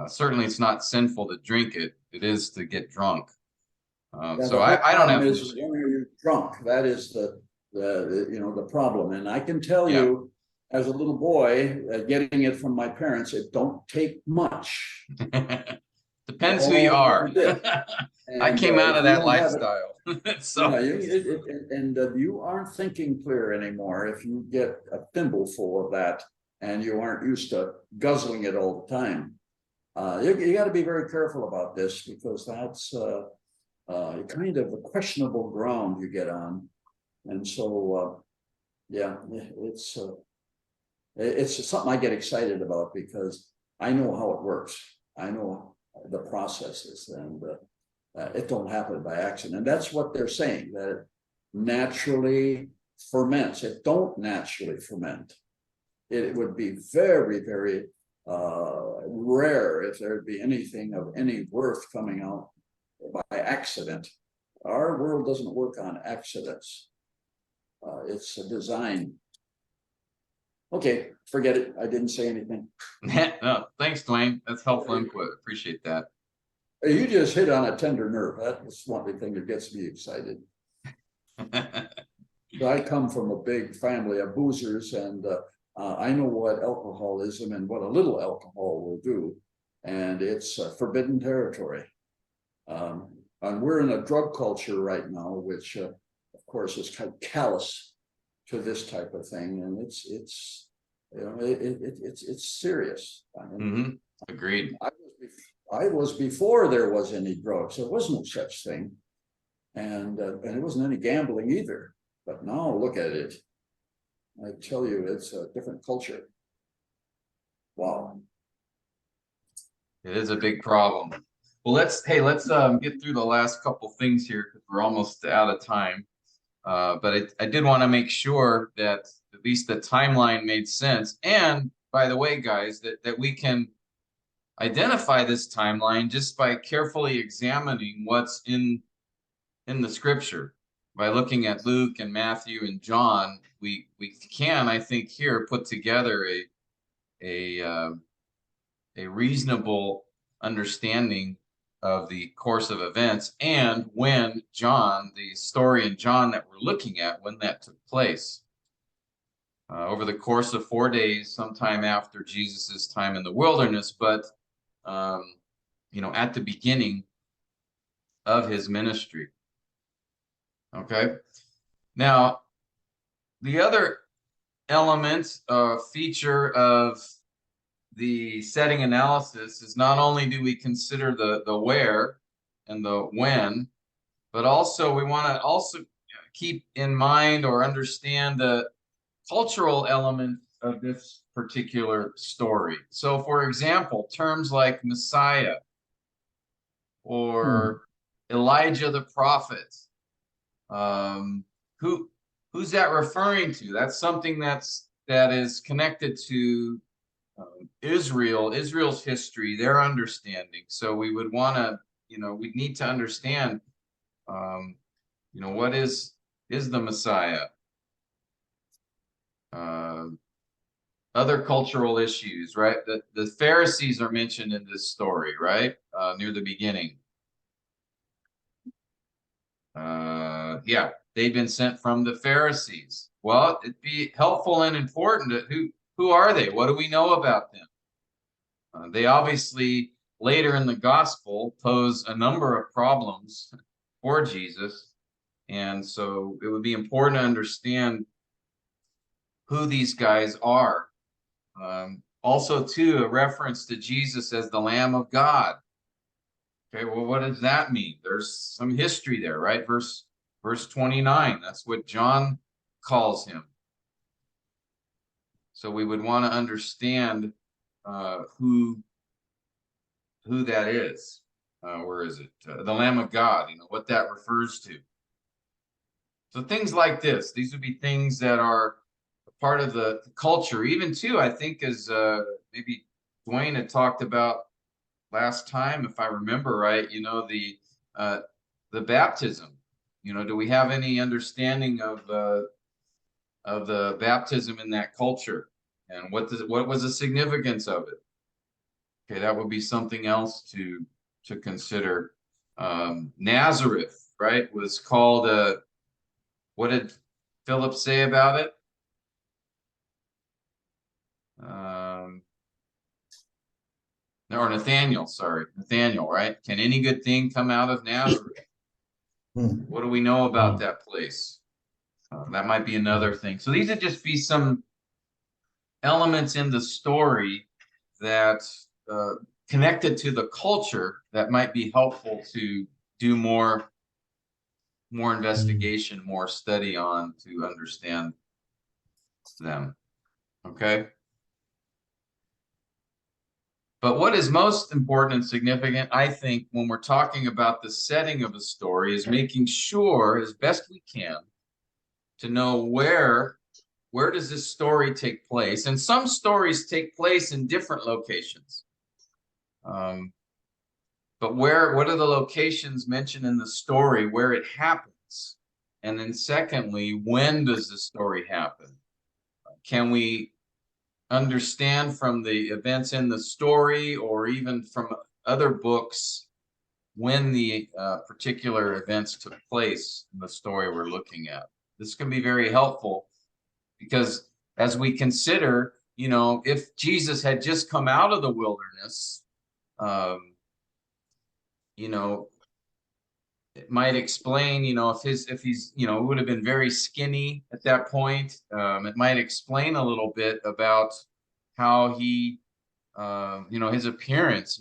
certainly it's not sinful to drink it. It is to get drunk. So I don't have. Is when you're drunk. That is the problem. And I can tell Yeah. you, as a little boy, getting it from my parents, it don't take much. Depends who you Oh, are. it I And, came out if of you that don't have it, lifestyle. yeah, So you aren't thinking clear anymore if you get a thimbleful of that and you aren't used to guzzling it all the time. You got to be very careful about this, because that's kind of a questionable ground you get on. And so, yeah, it's something I get excited about, because I know how it works. I know the processes, and it don't happen by accident. And that's what they're saying, that it naturally ferments. It don't naturally ferment. It would be very, very rare if there'd be anything of any worth coming out by accident. Our world doesn't work on accidents. It's a design. Okay, forget it. I didn't say anything. no, thanks, Dwayne. That's helpful input. Appreciate that. You just hit on a tender nerve. That's one thing that gets me excited. I come from a big family of boozers, and I know what alcoholism and what a little alcohol will do, and it's forbidden territory. And we're in a drug culture right now, which, of course, is kind of callous to this type of thing, and it's serious. I mean, Agreed. I was before there was any drugs. There was no such thing, and it wasn't any gambling either. But now look at it. I tell you, it's a different culture. Wow. It is a big problem. Well, let's get through the last couple things here, because we're almost out of time. But I did want to make sure that at least the timeline made sense. And by the way, guys, that we can identify this timeline just by carefully examining what's in the scripture. By looking at Luke and Matthew and John, we can, I think, here put together a reasonable understanding of the course of events, and when John, the story in John that we're looking at, when that took place. Over the course of 4 days, sometime after Jesus's time in the wilderness, but at the beginning of his ministry. Okay. Now, the other element, feature of the setting analysis is not only do we consider the where and the when, but also we want to also keep in mind or understand the cultural element of this particular story. So, for example, terms like Messiah or Elijah the prophet, who's that referring to? That's something that is connected to Israel's history, their understanding. So we would want to, we need to understand, what is the Messiah? Other cultural issues, right? The Pharisees are mentioned in this story, right? Near the beginning. Yeah, they've been sent from the Pharisees. Well, it'd be helpful and important to who are they? What do we know about them? They obviously later in the gospel pose a number of problems for Jesus. And so it would be important to understand who these guys are. Also, too, a reference to Jesus as the Lamb of God. Okay, well, what does that mean? There's some history there, right? Verse 29, that's what John calls him. So we would want to understand who that is. Where is it? The Lamb of God, what that refers to. So things like this, these would be things that are part of the culture. Even too, I think, as maybe Dwayne had talked about last time, if I remember right, the baptism. Do we have any understanding of the baptism in that culture, and what was the significance of it? Okay, that would be something else to consider. Nazareth, right, was called what did Philip say about it? Or Nathaniel, sorry, Nathaniel, right? Can any good thing come out of Nazareth? What do we know about that place? That might be another thing. So these would just be some elements in the story that connected to the culture that might be helpful to do more investigation, more study on to understand them. Okay. But what is most important and significant, I think, when we're talking about the setting of a story is making sure as best we can to know where does this story take place. And some stories take place in different locations. But what are the locations mentioned in the story where it happens? And then secondly, when does the story happen? Can we understand from the events in the story or even from other books when the particular events took place in the story we're looking at? This can be very helpful because as we consider, you know, if Jesus had just come out of the wilderness, you know, it might explain, you know, if he's, you know, would have been very skinny at that point. It might explain a little bit about how he, you know, his appearance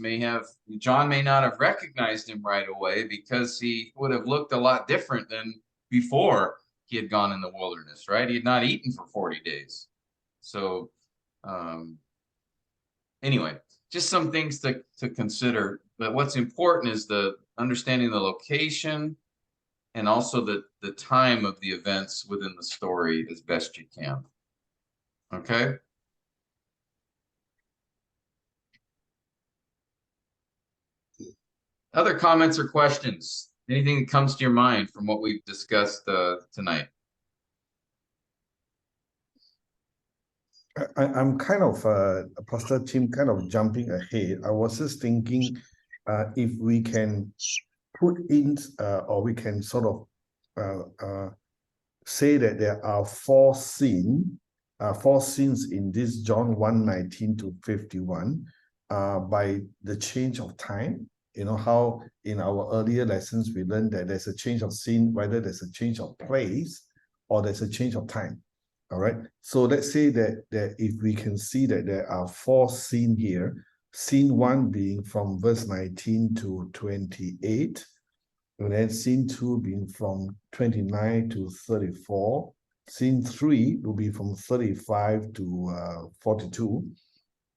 John may not have recognized him right away because he would have looked a lot different than before he had gone in the wilderness, right? He had not eaten for 40 days. So, anyway, just some things to consider. But what's important is the understanding the location and also the time of the events within the story as best you can. Okay. Other comments or questions? Anything that comes to your mind from what we've discussed tonight? I'm kind of, Pastor Tim, kind of jumping ahead. I was just thinking if we can put in, or we can sort of say that there are four scenes in this John 1:19 to 51 by the change of time. You know how in our earlier lessons we learned that there's a change of scene, whether there's a change of place or there's a change of time. All right. So let's say that if we can see that there are four scenes here, scene 1 being from verse 19 to 28, and then scene 2 being from 29 to 34, scene 3 will be from 35 to 42,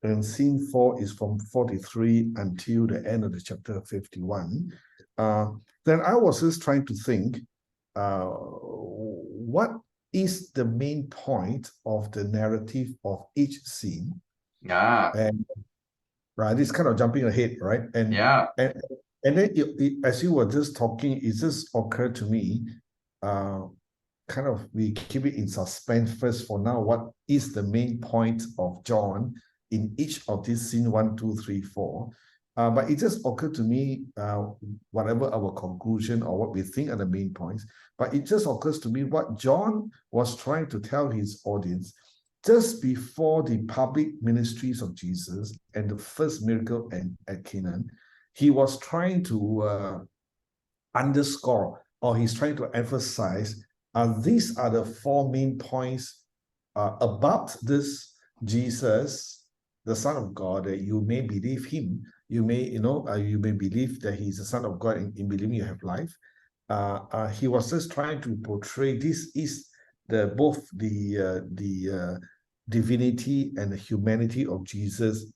and scene 4 is from 43 until the end of the chapter 51. Then I was just trying to think, what is the main point of the narrative of each scene? And right, it's kind of jumping ahead, right? And and then as you were just talking, it just occurred to me, kind of we keep it in suspense first for now. What is the main point of John in each of these scene 1, 2, 3, 4? But it just occurred to me, whatever our conclusion or what we think are the main points, but it just occurs to me what John was trying to tell his audience just before the public ministries of Jesus and the first miracle at Canaan. He was trying to underscore, or he's trying to emphasize, these are the four main points about this Jesus, the Son of God, that you may believe him. You may, you may believe that he's the Son of God, and in believing you have life. He was just trying to portray this is both the divinity and the humanity of Jesus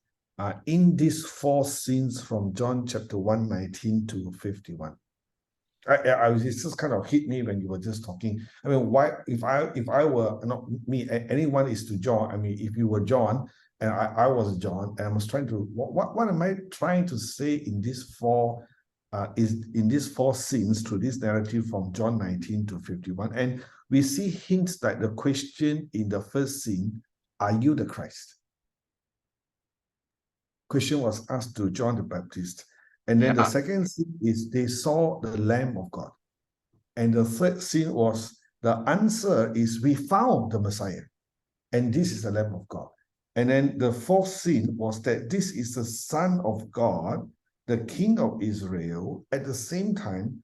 in these four scenes from John chapter 1:19 to 51. It just kind of hit me when you were just talking. I mean, why, if I were not me, anyone is to John. I mean, if you were John and I was John, and I was trying to, what am I trying to say in these four scenes through this narrative from John 19 to 51? And we see hints like the question in the first scene, are you the Christ? Question was asked to John the Baptist. And then the second scene is they saw the Lamb of God. And the third scene was The answer is we found the Messiah, and this is the Lamb of God. And then the fourth scene was that this is the Son of God, the King of Israel. At the same time,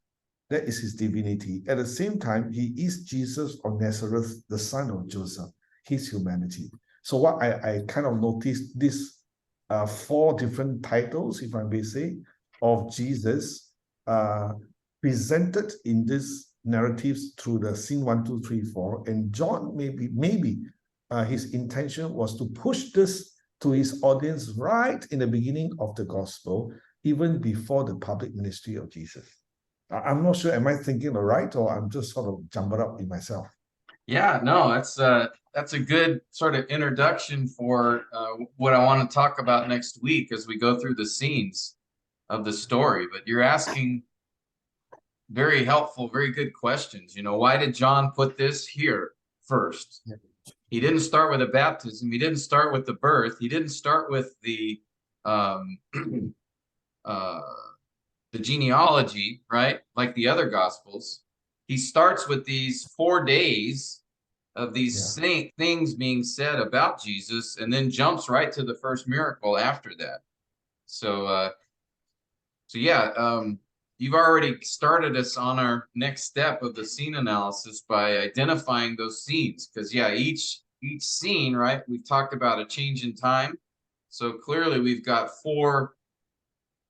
that is his divinity. At the same time, he is Jesus of Nazareth, the son of Joseph, his humanity. So what I kind of noticed, this four different titles, if I may say, of Jesus presented in these narratives through the scene 1, 2, 3, 4. And John maybe his intention was to push this to his audience right in the beginning of the gospel, even before the public ministry of Jesus. I'm not sure, am I thinking right, or I'm just sort of jumping up in myself? Yeah, no, that's a good sort of introduction for what I want to talk about next week as we go through the scenes of the story. But you're asking very helpful, very good questions. You know, why did John put this here first? Yeah. He didn't start with a baptism. He didn't start with the birth. He didn't start with the genealogy, right? Like the other gospels. He starts with these 4 days of these things being said about Jesus, and then jumps right to the first miracle after that. So, you've already started us on our next step of the scene analysis by identifying those scenes, because each scene, right? We've talked about a change in time. So clearly we've got 4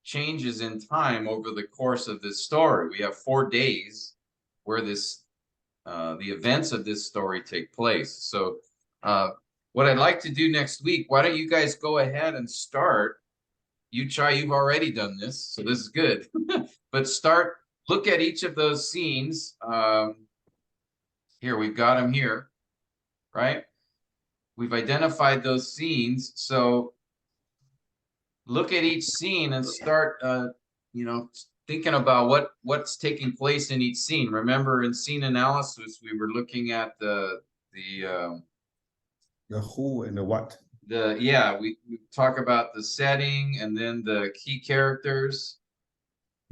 changes in time over the course of this story. We have 4 days where the events of this story take place. So what I'd like to do next week, why don't you guys go ahead and start? You, Chai, you've already done this, so this is good. But look at each of those scenes. Here, we've got them here, right? We've identified those scenes. So look at each scene and start, thinking about what's taking place in each scene. Remember, in scene analysis, we were looking at the who and the what. We talk about the setting, and then the key characters,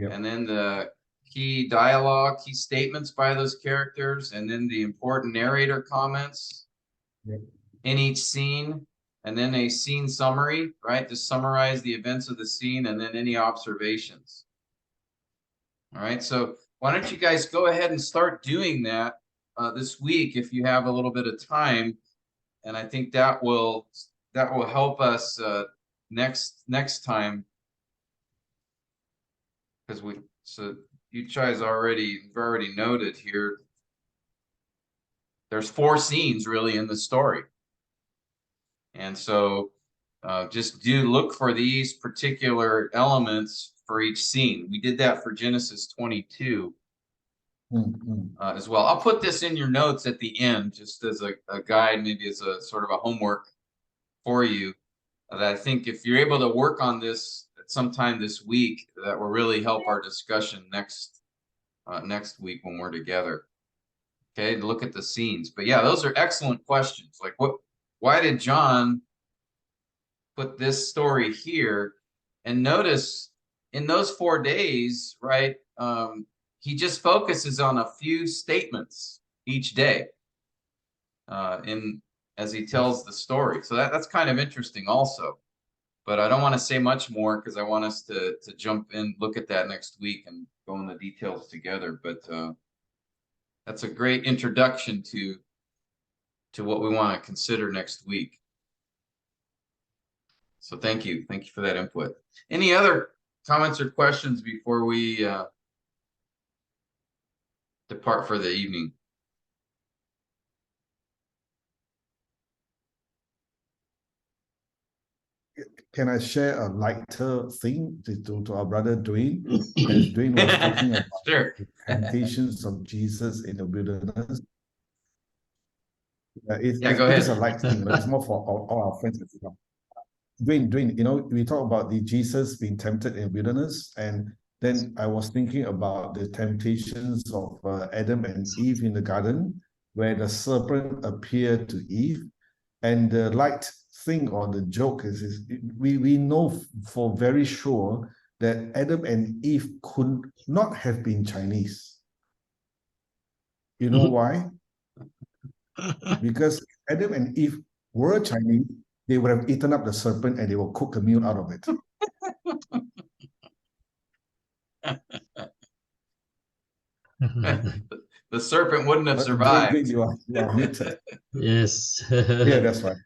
and then the key dialogue, key statements by those characters, and then the important narrator comments in each scene, and then a scene summary, right, to summarize the events of the scene, and then any observations. All right, so why don't you guys go ahead and start doing that this week if you have a little bit of time, and I think that will help us next time, because you guys already noted here. There's 4 scenes really in the story, and so just look for these particular elements for each scene. We did that for Genesis 22 as well. I'll put this in your notes at the end, just as a guide, maybe as a sort of a homework for you, that I think if you're able to work on this at some time this week, that will really help our discussion next week when we're together. Okay, to look at the scenes. But yeah, those are excellent questions. Like, why did John put this story here? And notice in those 4 days, right, he just focuses on a few statements each day as he tells the story. So that's kind of interesting also. But I don't want to say much more, because I want us to jump in, look at that next week, and go in the details together. But that's a great introduction to what we want to consider next week. So thank you for that input. Any other comments or questions before we depart for the evening? Can I share a lighter thing to our brother Dwayne? As Dwayne was talking about Sure. the temptations of Jesus in the wilderness. Go It ahead. is a light thing, but it's more for all our friends as well. Dwayne, we talk about the Jesus being tempted in the wilderness, and then I was thinking about the temptations of Adam and Eve in the garden, where the serpent appeared to Eve, and the light thing or the joke is we know for very sure that Adam and Eve could not have been Chinese. You know why? Because Adam and Eve were Chinese, they would have eaten up the serpent and they will cook a meal out of it. The serpent wouldn't have But survived. great, you are muted. Yes. Yeah, that's right.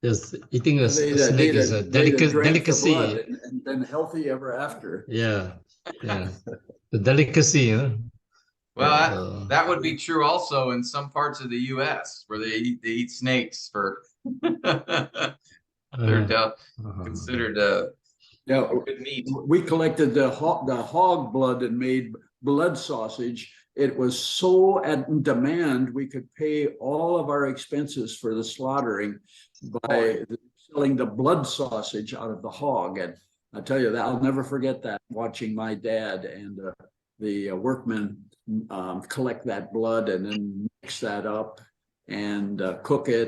Yes, eating a They'd snake is a drank the blood delicacy. and been healthy ever after. Yeah, yeah. The delicacy, you know. Well, that would be true also in some parts of the U.S. where they eat snakes for they're considered Yeah, good meat. we collected the hog blood and made blood sausage. It was so at demand, we could pay all of our expenses for the slaughtering by selling the blood sausage out of the hog. And I tell you that I'll never forget that, watching my dad and the workmen collect that blood and then mix that up and cook it